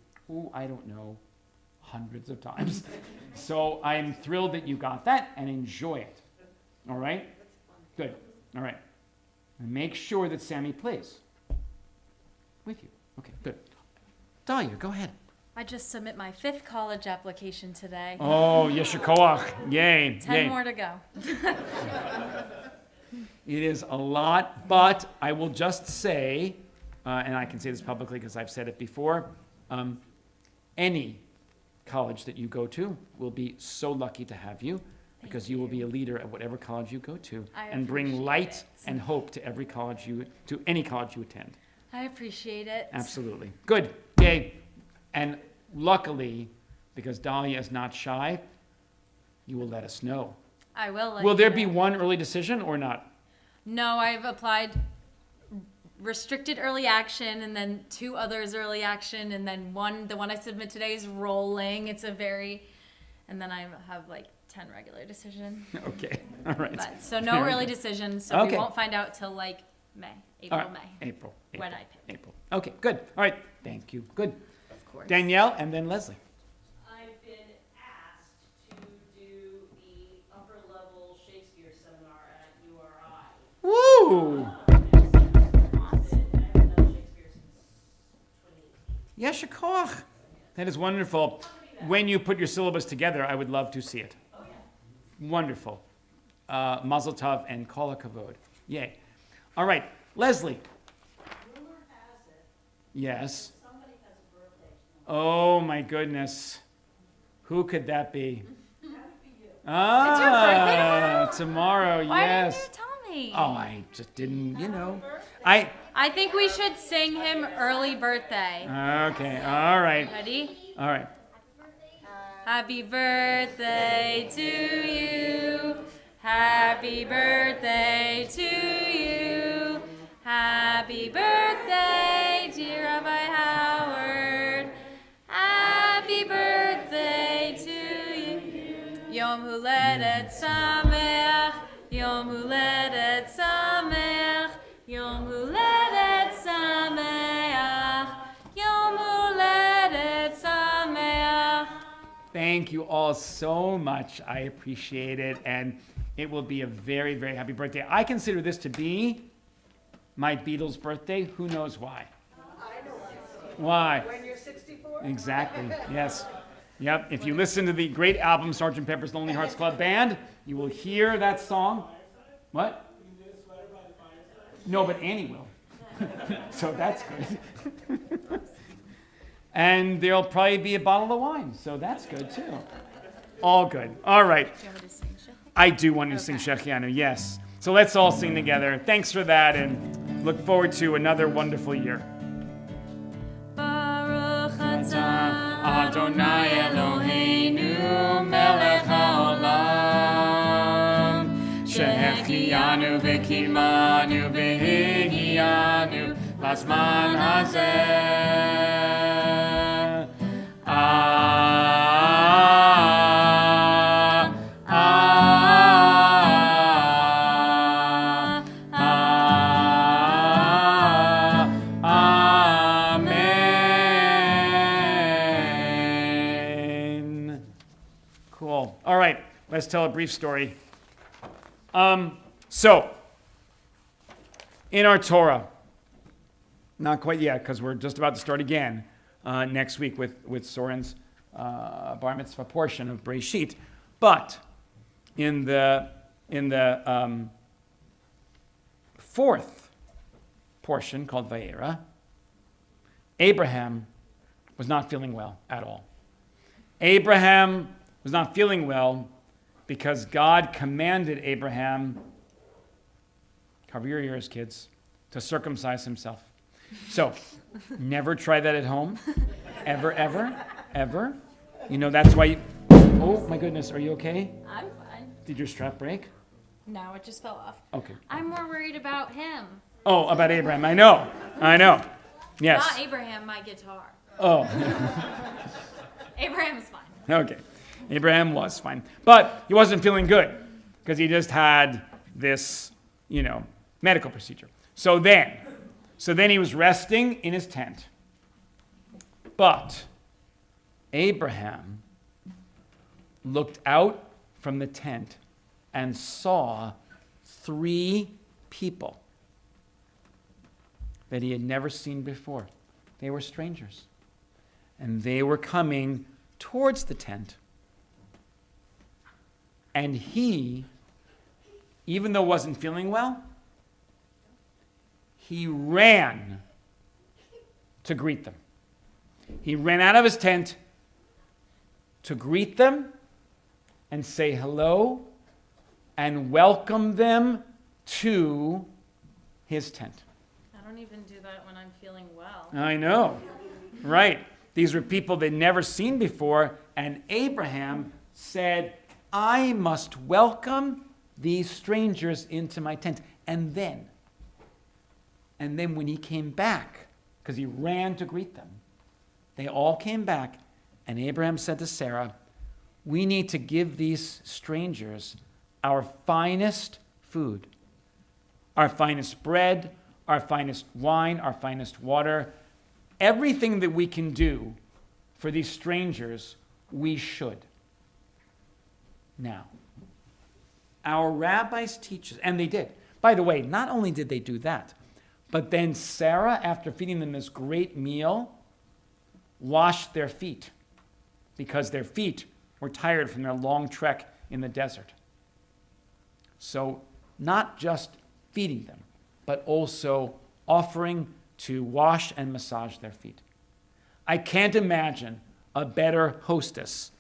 I don't know, hundreds of times. So I am thrilled that you got that and enjoy it. All right? Good. All right. And make sure that Sammy plays with you. Okay, good. Dahlia, go ahead.
I just submit my 5th college application today.
Oh, yesher koach. Yay.
10 more to go.
It is a lot, but I will just say, and I can say this publicly because I've said it before, any college that you go to will be so lucky to have you because you will be a leader at whatever college you go to and bring light and hope to any college you attend.
I appreciate it.
Absolutely. Good. Yay. And luckily, because Dahlia is not shy, you will let us know.
I will.
Will there be one early decision or not?
No, I've applied restricted early action and then 2 others early action and then the one I submit today is rolling. And then I have like 10 regular decisions.
Okay. All right.
So no early decisions. So we won't find out till like May. April. When I pick.
April. Okay, good. All right. Thank you. Good.
Of course.
Danielle and then Leslie.
I've been asked to do the upper level Shakespeare seminar at URI.
Woo!
I haven't done Shakespeare since 2018.
Yesher koach. That is wonderful. When you put your syllabus together, I would love to see it.
Oh, yeah.
Wonderful. Mazel tov and kol hakavod. Yay. All right. Leslie.
Rumor has it
Yes.
somebody has a birthday tomorrow.
Oh, my goodness. Who could that be?
That would be you.
Ah,
It's your birthday
tomorrow,
Why
yes.
didn't you tell me?
Oh, I just didn't,
I think we should sing him early birthday.
Okay, all right.
Ready?
All right.
Happy birthday to you. Happy birthday to you. Happy birthday, dear Rabbi Howard. Happy birthday to you. Yom Huledet Sameach. Yom Huledet Sameach. Yom Huledet Sameach. Yom Huledet Sameach.
Thank you all so much. I appreciate it. And it will be a very, very happy birthday. I consider this to be my Beatles' birthday. Who knows why? Why?
When you're 64?
Exactly. Yes. Yep. If you listen to the great album, Sgt. Pepper's Lonely Hearts Club Band, you will hear that song. What? No, but Annie will. So that's good. And there'll probably be a bottle of wine. So that's good too. All good. All right.
Do you want me to sing Shech?
I do want you to sing Shechianu, yes. So let's all sing together. Thanks for that and look forward to another wonderful year.
Baruch atah
Adonai Eloheinu melech haolam shehechianu v'kimanu v'higianu lazman hazeh. Cool. All right, let's tell a brief story. So, in our Torah, not quite yet, because we're just about to start again next week with Soren's bar mitzvah portion of Breshit. But in the fourth portion called Vayera, Abraham was not feeling well at all. Abraham was not feeling well because God commanded Abraham, cover your ears, kids, to circumcise himself. So, never try that at home. Ever, ever, ever. You know, that's why you... Oh, my goodness, are you okay?
I'm fine.
Did your strap break?
No, it just fell off.
Okay.
I'm more worried about him.
Oh, about Abraham. I know. Yes.
Not Abraham, my guitar.
Oh.
Abraham's fine.
Okay. Abraham was fine. But he wasn't feeling good because he just had this, medical procedure. So then he was resting in his tent. But Abraham looked out from the tent and saw 3 people that he had never seen before. They were strangers. And they were coming towards the tent. And he, even though wasn't feeling well, he ran to greet them. He ran out of his tent to greet them and say hello and welcome them to his tent.
I don't even do that when I'm feeling well.
I know, right. These were people they'd never seen before, and Abraham said, I must welcome these strangers into my tent. And then when he came back, because he ran to greet them, they all came back, and Abraham said to Sarah, we need to give these strangers our finest food, our finest bread, our finest wine, our finest water. Everything that we can do for these strangers, we should. Now, our rabbis teach us, and they did. By the way, not only did they do that, but then Sarah, after feeding them this great meal, washed their feet because their feet were tired from their long trek in the desert. So, not just feeding them, but also offering to wash and massage their feet. I can't imagine a better hostess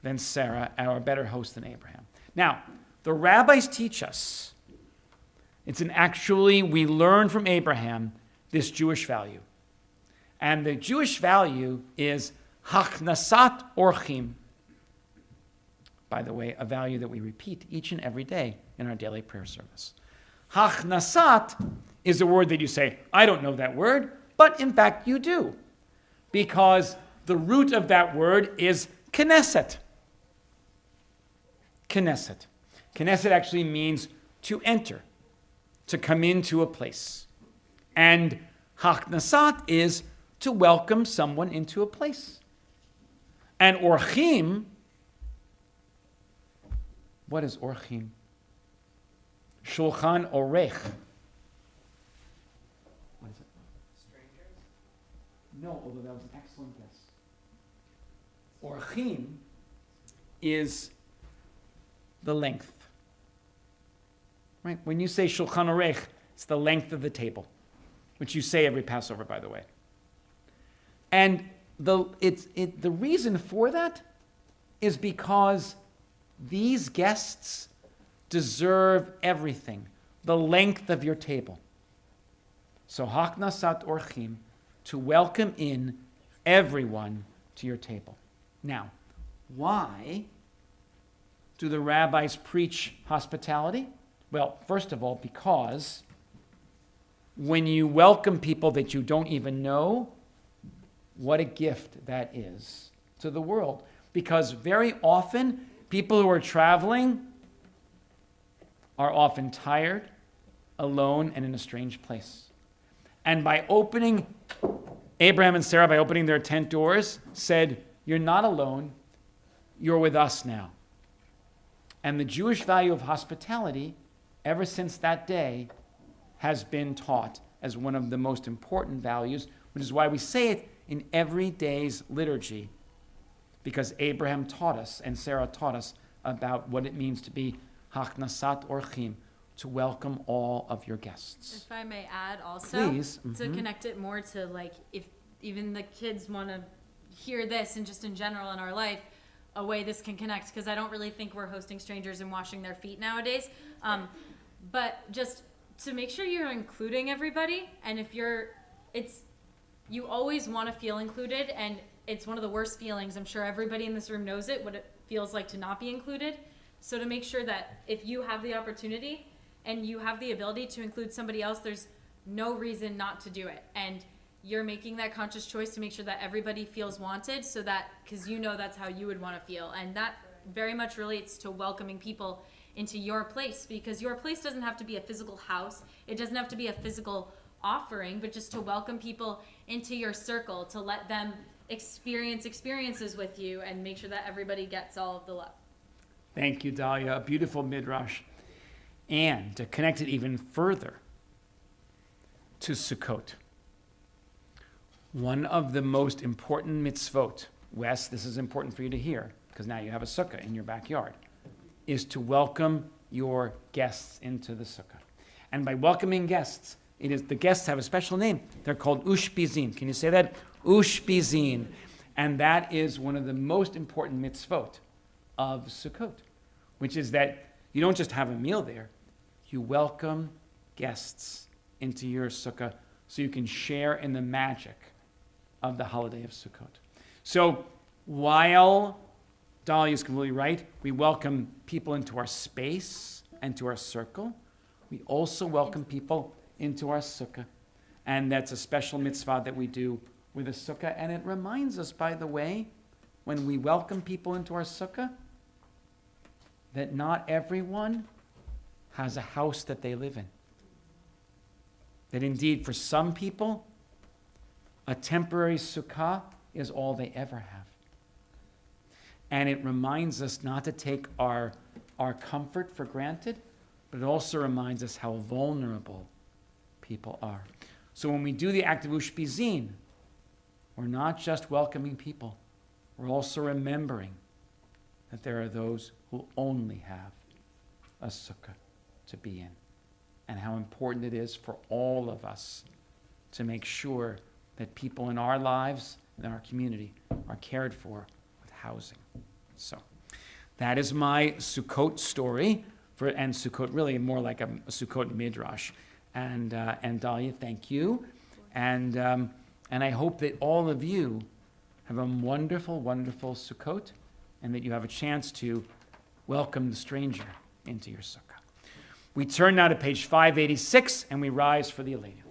than Sarah, or a better host than Abraham. Now, the rabbis teach us, we learn from Abraham this Jewish value. And the Jewish value is hachnasat orchim. By the way, a value that we repeat each and every day in our daily prayer service. Hachnasat is a word that you say, I don't know that word, but in fact you do. Because the root of that word is Knesset. Knesset. Knesset actually means to enter, to come into a place. And Hachnasat is to welcome someone into a place. And Orchim, what is Orchim? Shulchan Orech. What is it?
Strangers?
No, although that was an excellent guess. Orchim is the length. Right? When you say Shulchan Orech, it's the length of the table, which you say every Passover, by the way. And the reason for that is because these guests deserve everything, the length of your table. So Hachnasat Orchim, to welcome in everyone to your table. Now, why do the rabbis preach hospitality? Well, first of all, because when you welcome people that you don't even know, what a gift that is to the world. Because very often, people who are traveling are often tired, alone, and in a strange place. And by opening, Abraham and Sarah, by opening their tent doors, said, you're not alone, you're with us now. And the Jewish value of hospitality, ever since that day, has been taught as one of the most important values, which is why we say it in every day's liturgy, because Abraham taught us and Sarah taught us about what it means to be Hachnasat Orchim, to welcome all of your guests.
If I may add also,
Please.
to connect it more to like, if even the kids want to hear this and just in general in our life, a way this can connect, because I don't really think we're hosting strangers and washing their feet nowadays. But just to make sure you're including everybody, and if you always want to feel included, and it's one of the worst feelings, I'm sure everybody in this room knows it, what it feels like to not be included. So to make sure that if you have the opportunity and you have the ability to include somebody else, there's no reason not to do it. And you're making that conscious choice to make sure that everybody feels wanted, so that, because you know that's how you would want to feel. And that very much relates to welcoming people into your place, because your place doesn't have to be a physical house. It doesn't have to be a physical offering, but just to welcome people into your circle, to let them experience experiences with you and make sure that everybody gets all of the love.
Thank you, Dahlia. A beautiful midrash. And to connect it even further to Sukkot, one of the most important mitzvot, Wes, this is important for you to hear, because now you have a sukkah in your backyard, is to welcome your guests into the sukkah. And by welcoming guests, the guests have a special name. They're called ushpizin. Can you say that? Ushpizin. And that is one of the most important mitzvot of Sukkot, which is that you don't just have a meal there, you welcome guests into your sukkah so you can share in the magic of the holiday of Sukkot. So while Dahlia is completely right, we welcome people into our space and to our circle, we also welcome people into our sukkah. And that's a special mitzvah that we do with a sukkah. And it reminds us, by the way, when we welcome people into our sukkah, that not everyone has a house that they live in. That indeed, for some people, a temporary sukkah is all they ever have. And it reminds us not to take our comfort for granted, but it also reminds us how vulnerable people are. So when we do the act of ushpizin, we're not just welcoming people, we're also remembering that there are those who only have a sukkah to be in, and how important it is for all of us to make sure that people in our lives and in our community are cared for with housing. So that is my Sukkot story, and Sukkot really more like a Sukkot midrash. And Dahlia, thank you. And I hope that all of you have a wonderful, wonderful Sukkot, and that you have a chance to welcome the stranger into your sukkah. We turn now to page 586, and we rise for the Aleinu.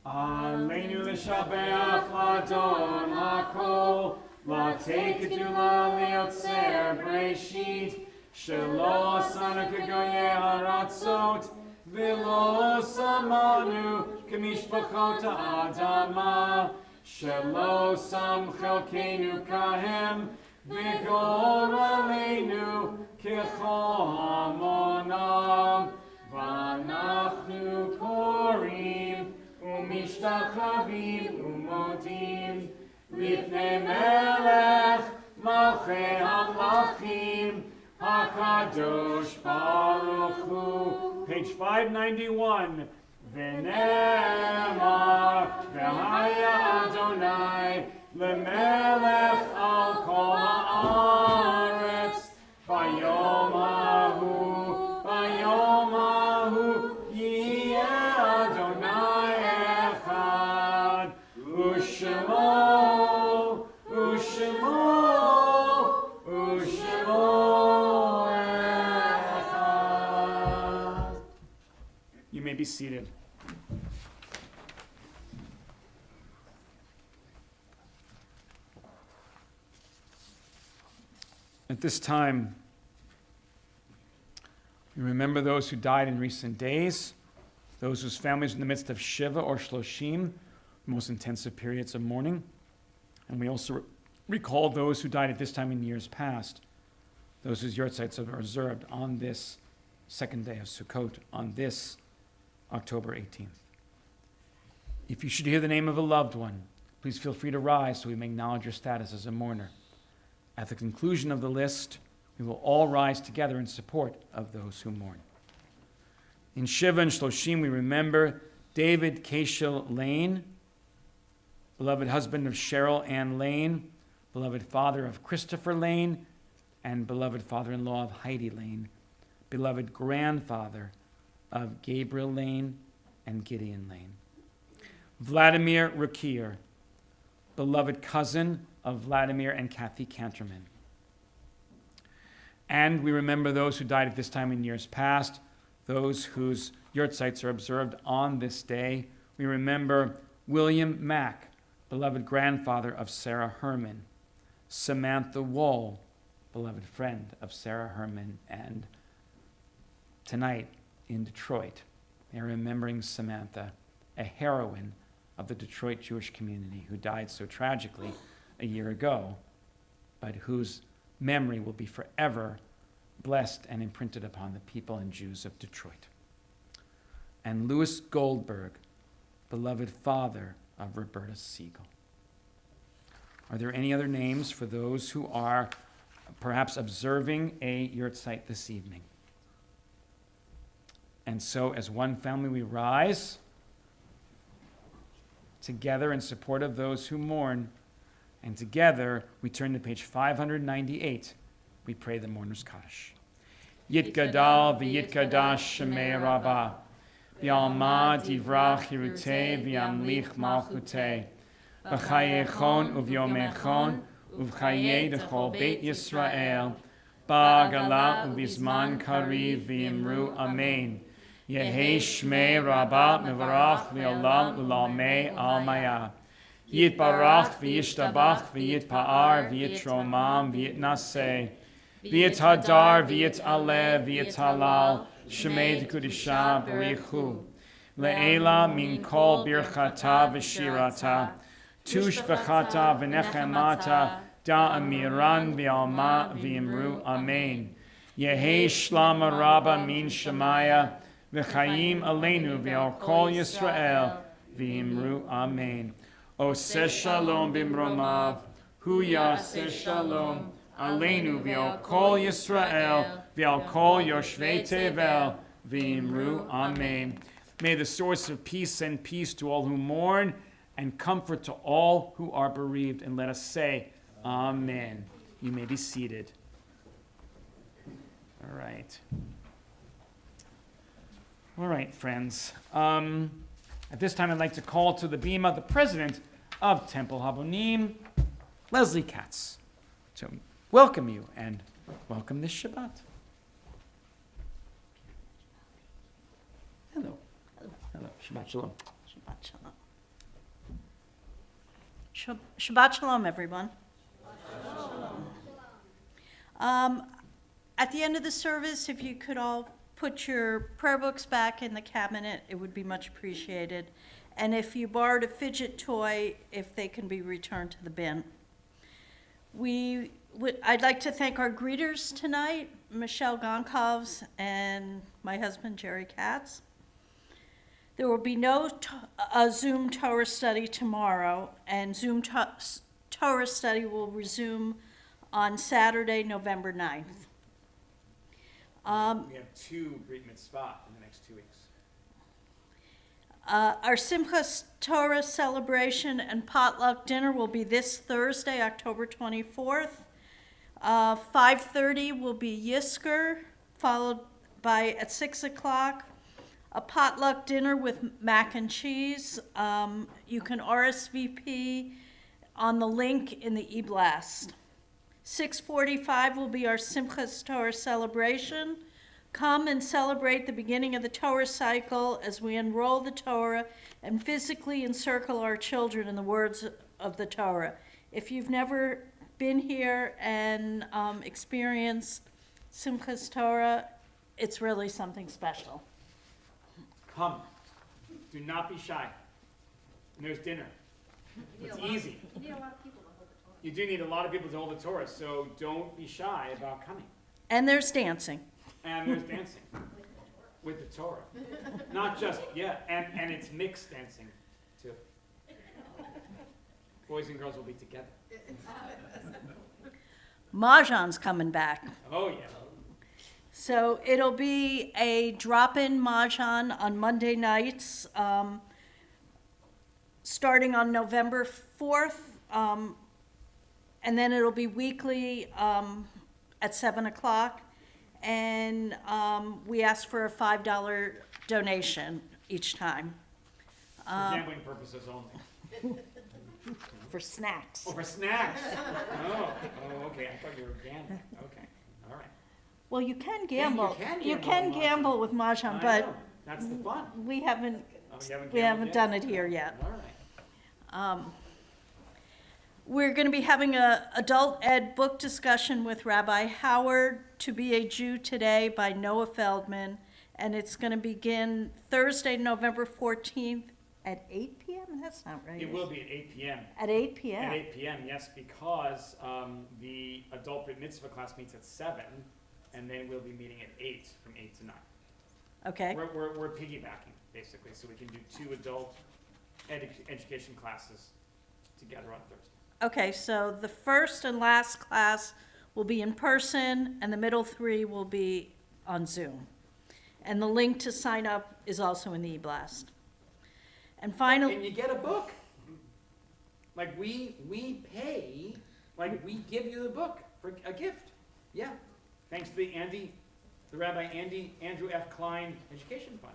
Aleinu l'shabeach l'adon hakol, la'tei kedula liotzer breshit, shelo asanu kegoyei haratzot, v'lo samanu k'mishpachot ha'adama, shelo sam chelkeinu kahem, v'gor aleinu k'chol hamonam, v'anachnu korim, umishtachavim umodim, lifnei melech malchei hamlachim, hakadosh baruch hu. Page 591. V'nemar v'haya Adonai lemelech al kol haaretz, bayom hahu yiyeh Adonai echad, u'shemo echad. You may be seated. At this time, we remember those who died in recent days, those whose families are in the midst of Shiva or Shloshim, the most intensive periods of mourning. And we also recall those who died at this time in years past, those whose yortzites are observed on this second day of Sukkot, on this October 18th. If you should hear the name of a loved one, please feel free to rise so we may acknowledge your status as a mourner. At the conclusion of the list, we will all rise together in support of those who mourn. In Shiva and Shloshim, we remember David Cashel Lane, beloved husband of Cheryl Ann Lane, beloved father of Christopher Lane, and beloved father-in-law of Heidi Lane, beloved grandfather of Gabriel Lane and Gideon Lane. Vladimir Rukier, beloved cousin of Vladimir and Kathy Canterman. And we remember those who died at this time in years past, those whose yortzites are observed on this day. We remember William Mack, beloved grandfather of Sarah Herman. Samantha Wohl, beloved friend of Sarah Herman. And tonight in Detroit, they're remembering Samantha, a heroine of the Detroit Jewish community who died so tragically a year ago, but whose memory will be forever blessed and imprinted upon the people and Jews of Detroit. And Louis Goldberg, beloved father of Roberta Siegel. Are there any other names for those who are perhaps observing a yurtzeit this evening? And so, as one family, we rise together in support of those who mourn, and together we turn to page 598. We pray the mourner's Kaddish. Yitgadal v'yitkadash shemei rabbah, v'alma divrach hirutei v'yamlich malchutei, v'chayechon uv'yomechon uv'chayei d'chol beit Yisrael, ba'gala uv'izman kariv v'imru amen. Yehei shmei rabbah mevarach v'olam u'lamei al-maya. Yitbarach v'yishtabach v'yitpa'ar v'yitromam v'yitnaseh. V'yithadar v'yit'aleh v'yit'halal shemei d'kudisha b'richu. Le'ela min kol birchata v'shirata. Tush b'chata v'nechemata da'amiran v'alma v'imru amen. Yehei shlama rabba min shemaya v'chayim aleinu v'al kol Yisrael v'imru amen. Oseh shalom b'mromav, hu yaseh shalom aleinu v'al kol Yisrael v'al kol yoshvei tevel v'imru amen. May the source of peace send peace to all who mourn and comfort to all who are bereaved. And let us say, Amen. You may be seated. All right. All right, friends. At this time, I'd like to call to the bima the president of Temple Habonim, Leslie Katz, to welcome you and welcome this Shabbat. Hello. Hello. Shabbat shalom.
Shabbat shalom. Shabbat shalom, everyone. At the end of the service, if you could all put your prayer books back in the cabinet, it would be much appreciated. And if you borrowed a fidget toy, if they can be returned to the bin. I'd like to thank our greeters tonight, Michelle Gonkovs and my husband, Jerry Katz. There will be no Zoom Torah study tomorrow, and Zoom Torah study will resume on Saturday, November 9th.
We have 2 Brit Mitzvah in the next 2 weeks.
Our Simchas Torah celebration and potluck dinner will be this Thursday, October 24th. 5:30 will be Yisker, followed by, at 6 o'clock, a potluck dinner with mac and cheese. You can RSVP on the link in the e-blast. 6:45 will be our Simchas Torah celebration. Come and celebrate the beginning of the Torah cycle as we unroll the Torah and physically encircle our children in the words of the Torah. If you've never been here and experienced Simchas Torah, it's really something special.
Come. Do not be shy. And there's dinner. It's easy.
You need a lot of people to hold the Torah.
You do need a lot of people to hold the Torah, so don't be shy about coming.
And there's dancing.
And there's dancing with the Torah. Not just, and it's mixed dancing, too. Boys and girls will be together.
Mahjong's coming back.
Oh, yeah.
So it'll be a drop-in Mahjong on Monday nights, starting on November 4th, and then it'll be weekly at 7 o'clock. And we ask for a $5 donation each time.
For gambling purposes only.
For snacks.
Oh, for snacks. Oh, okay. I thought you were gambling. Okay, all right.
Well, you can gamble.
You can gamble
with Mahjong,
I
but
know. That's the fun.
we haven't
Oh, you
we haven't
gambled
done
yet?
it here yet.
All right.
We're going to be having a adult ed book discussion with Rabbi Howard, To Be a Jew Today by Noah Feldman, and it's going to begin Thursday, November 14th at 8 p.m.? That's not right.
It will be at 8 p.m.
At 8 p.m.?
At 8 p.m., yes, because the adult Brit Mitzvah class meets at 7, and then we'll be meeting at 8, from 8 to 9.
Okay.
We're piggybacking, basically, so we can do 2 adult education classes together on Thursday.
Okay, so the first and last class will be in person, and the middle 3 will be on Zoom. And the link to sign up is also in the e-blast. And finally,
And you get a book. Like we pay, like we give you the book for a gift. Yeah. Thanks to the Rabbi Andrew F. Klein Education Fund.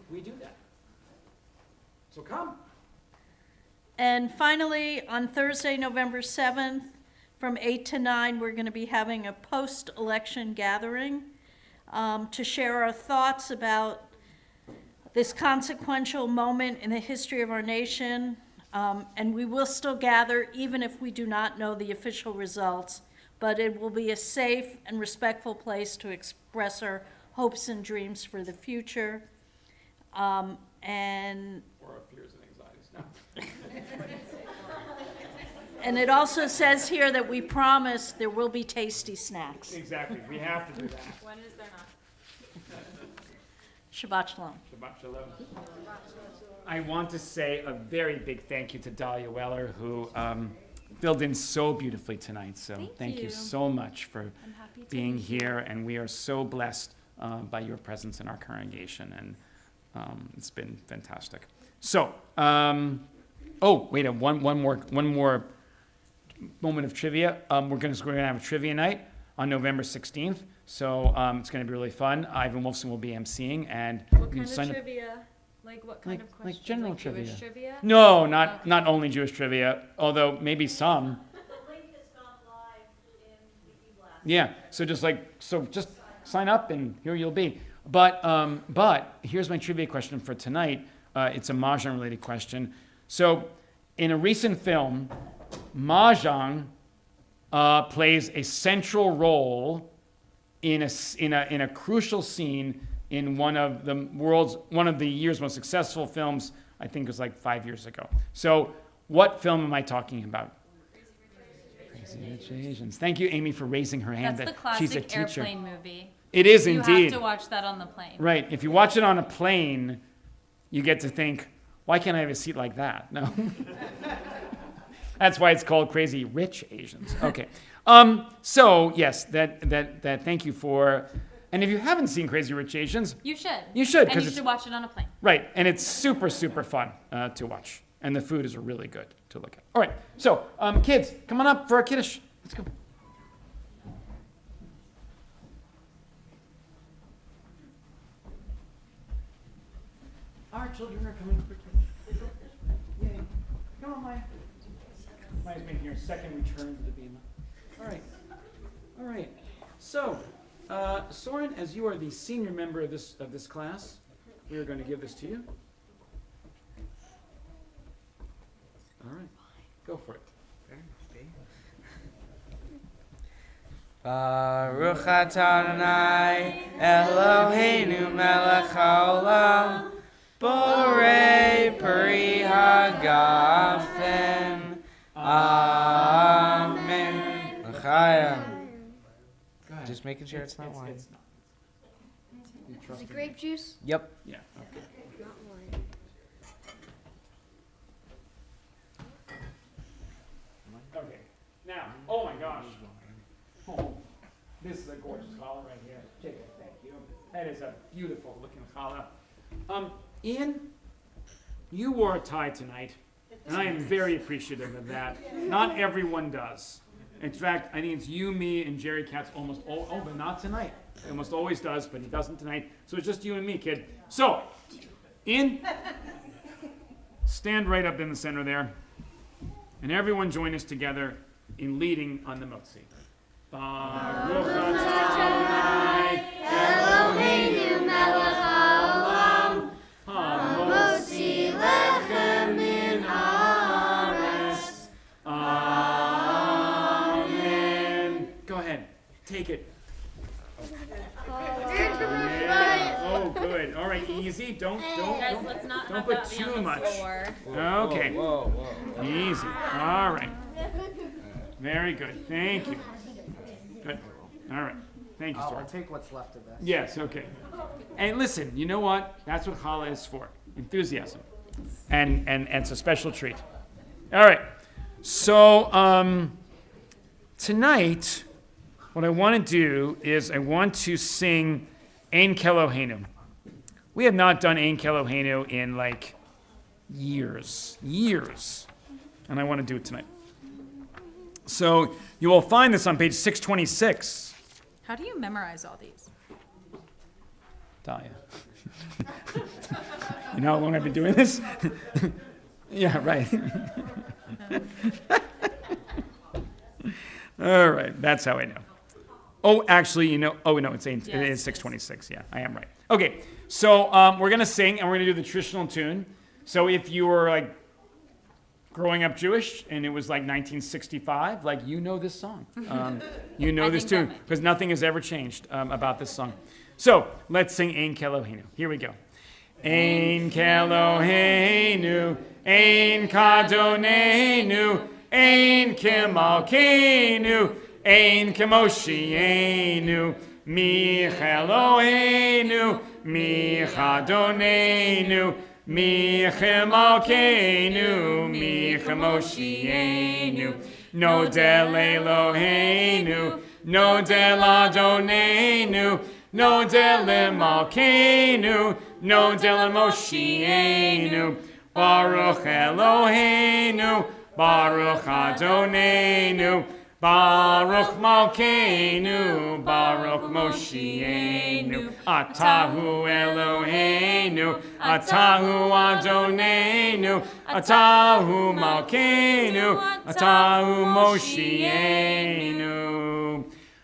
We do that. So come.
And finally, on Thursday, November 7th, from 8 to 9, we're going to be having a post-election gathering to share our thoughts about this consequential moment in the history of our nation. And we will still gather even if we do not know the official results, but it will be a safe and respectful place to express our hopes and dreams for the future. And
Or our fears and anxieties. No.
And it also says here that we promise there will be tasty snacks.
Exactly. We have to do that.
When is there not?
Shabbat shalom.
Shabbat shalom. I want to say a very big thank you to Dahlia Weller, who filled in so beautifully tonight. So thank you so much for being here. And we are so blessed by your presence in our congregation. And it's been fantastic. So, one more moment of trivia. We're going to have a trivia night on November 16th. So it's going to be really fun. Ivan Wolfson will be emceeing, and
What kind of trivia? Like what kind of questions?
like general
Jewish
trivia.
trivia?
No, not only Jewish trivia, although maybe some.
The link has gone live in the e-blast.
Yeah. So just sign up, and here you'll be. But here's my trivia question for tonight. It's a mahjong related question. So, in a recent film, mahjong plays a central role in a crucial scene in one of the year's most successful films. I think it was like 5 years ago. So, what film am I talking about? Crazy Rich Asians. Thank you, Amy, for raising her hand.
That's the
She's a
classic
teacher.
airplane movie.
It is
You
indeed.
have to watch that on the plane.
Right. If you watch it on a plane, you get to think, why can't I have a seat like that? No. That's why it's called Crazy Rich Asians. Okay. So yes, that thank you for, and if you haven't seen Crazy Rich Asians,
You should.
You should,
And
'cause
you
it's-
should watch it on a plane.
right, and it's super, super fun to watch. And the food is really good to look at. All right, so kids, come on up for a kiddush. Let's go. Our children are coming for kiddush. Yay. Come on, Maya. Maya's making her second return to the Bima. All right. All right. So, Soren, as you are the senior member of this class, we are going to give this to you. All right. Go for it.
Baruch atah Adonai Eloheinu melech haolam borei peri hagafen. Amen. L'chaim. Just making sure it's not wine.
It's not. You trust
Is it
me?
grape juice?
Yep.
Yeah. Okay.
Not wine.
Okay. Now, oh my gosh. Oh, this is a gorgeous challah right here. Jacob, thank you. That is a beautiful looking challah. Ian, you wore a tie tonight, and I am very appreciative of that. Not everyone does. In fact, I think it's you, me, and Jerry Katz almost but not tonight. He almost always does, but he doesn't tonight. So it's just you and me, kid. So, Ian, stand right up in the center there, and everyone join us together in leading on the Motzi. Baruch Adonai
Eloheinu melech haolam
HaMotzi
lechem min haaretz
take it. Yeah. Oh, good. All right, easy. Don't
Guys, let's not
don't
have
put
that be
too
on the
much.
floor.
Okay.
Whoa, whoa.
Easy. All right. Very good. Thank you. Good. All right. Thank you,
I'll
Sora.
take what's left of this.
Yes, okay. And listen, you know what? That's what challah is for. Enthusiasm. And it's a special treat. All right. So tonight, what I want to do is I want to sing Ein Keloheinu. We have not done Ein Keloheinu in like years. And I want to do it tonight. So you will find this on page 626.
How do you memorize all these?
Talia. You know how long I've been doing this? Yeah, right. All right, that's how I know. Oh, actually, you know, oh, no, it is 626. Yeah, I am right. Okay, so we're going to sing, and we're going to do the traditional tune. So if you were, like, growing up Jewish, and it was, like, 1965, like, you know this song. You know this tune, because nothing has ever changed about this song. So let's sing Ein Keloheinu. Here we go. Ein Keloheinu, Ein Kadonenu, Ein Kemalkeinu, Ein Kemoshienu, Mi Eloheinu, Mi Chadonenu, Mi Chemalkeinu, Mi Chemoshienu, Nodel Eloheinu, Nodel Adonenu, Nodel Malkeinu, Nodel Moshienu, Baruch Eloheinu, Baruch Adonenu, Baruch Malkeinu, Baruch Moshienu, Atahu Eloheinu, Atahu Adonenu, Atahu Malkeinu, Atahu Moshienu.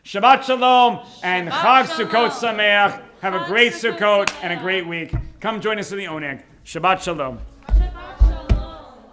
Shabbat Shalom and Chag Sukkot Sameach. Have a great Sukkot and a great week. Come join us in the Oneg. Shabbat Shalom.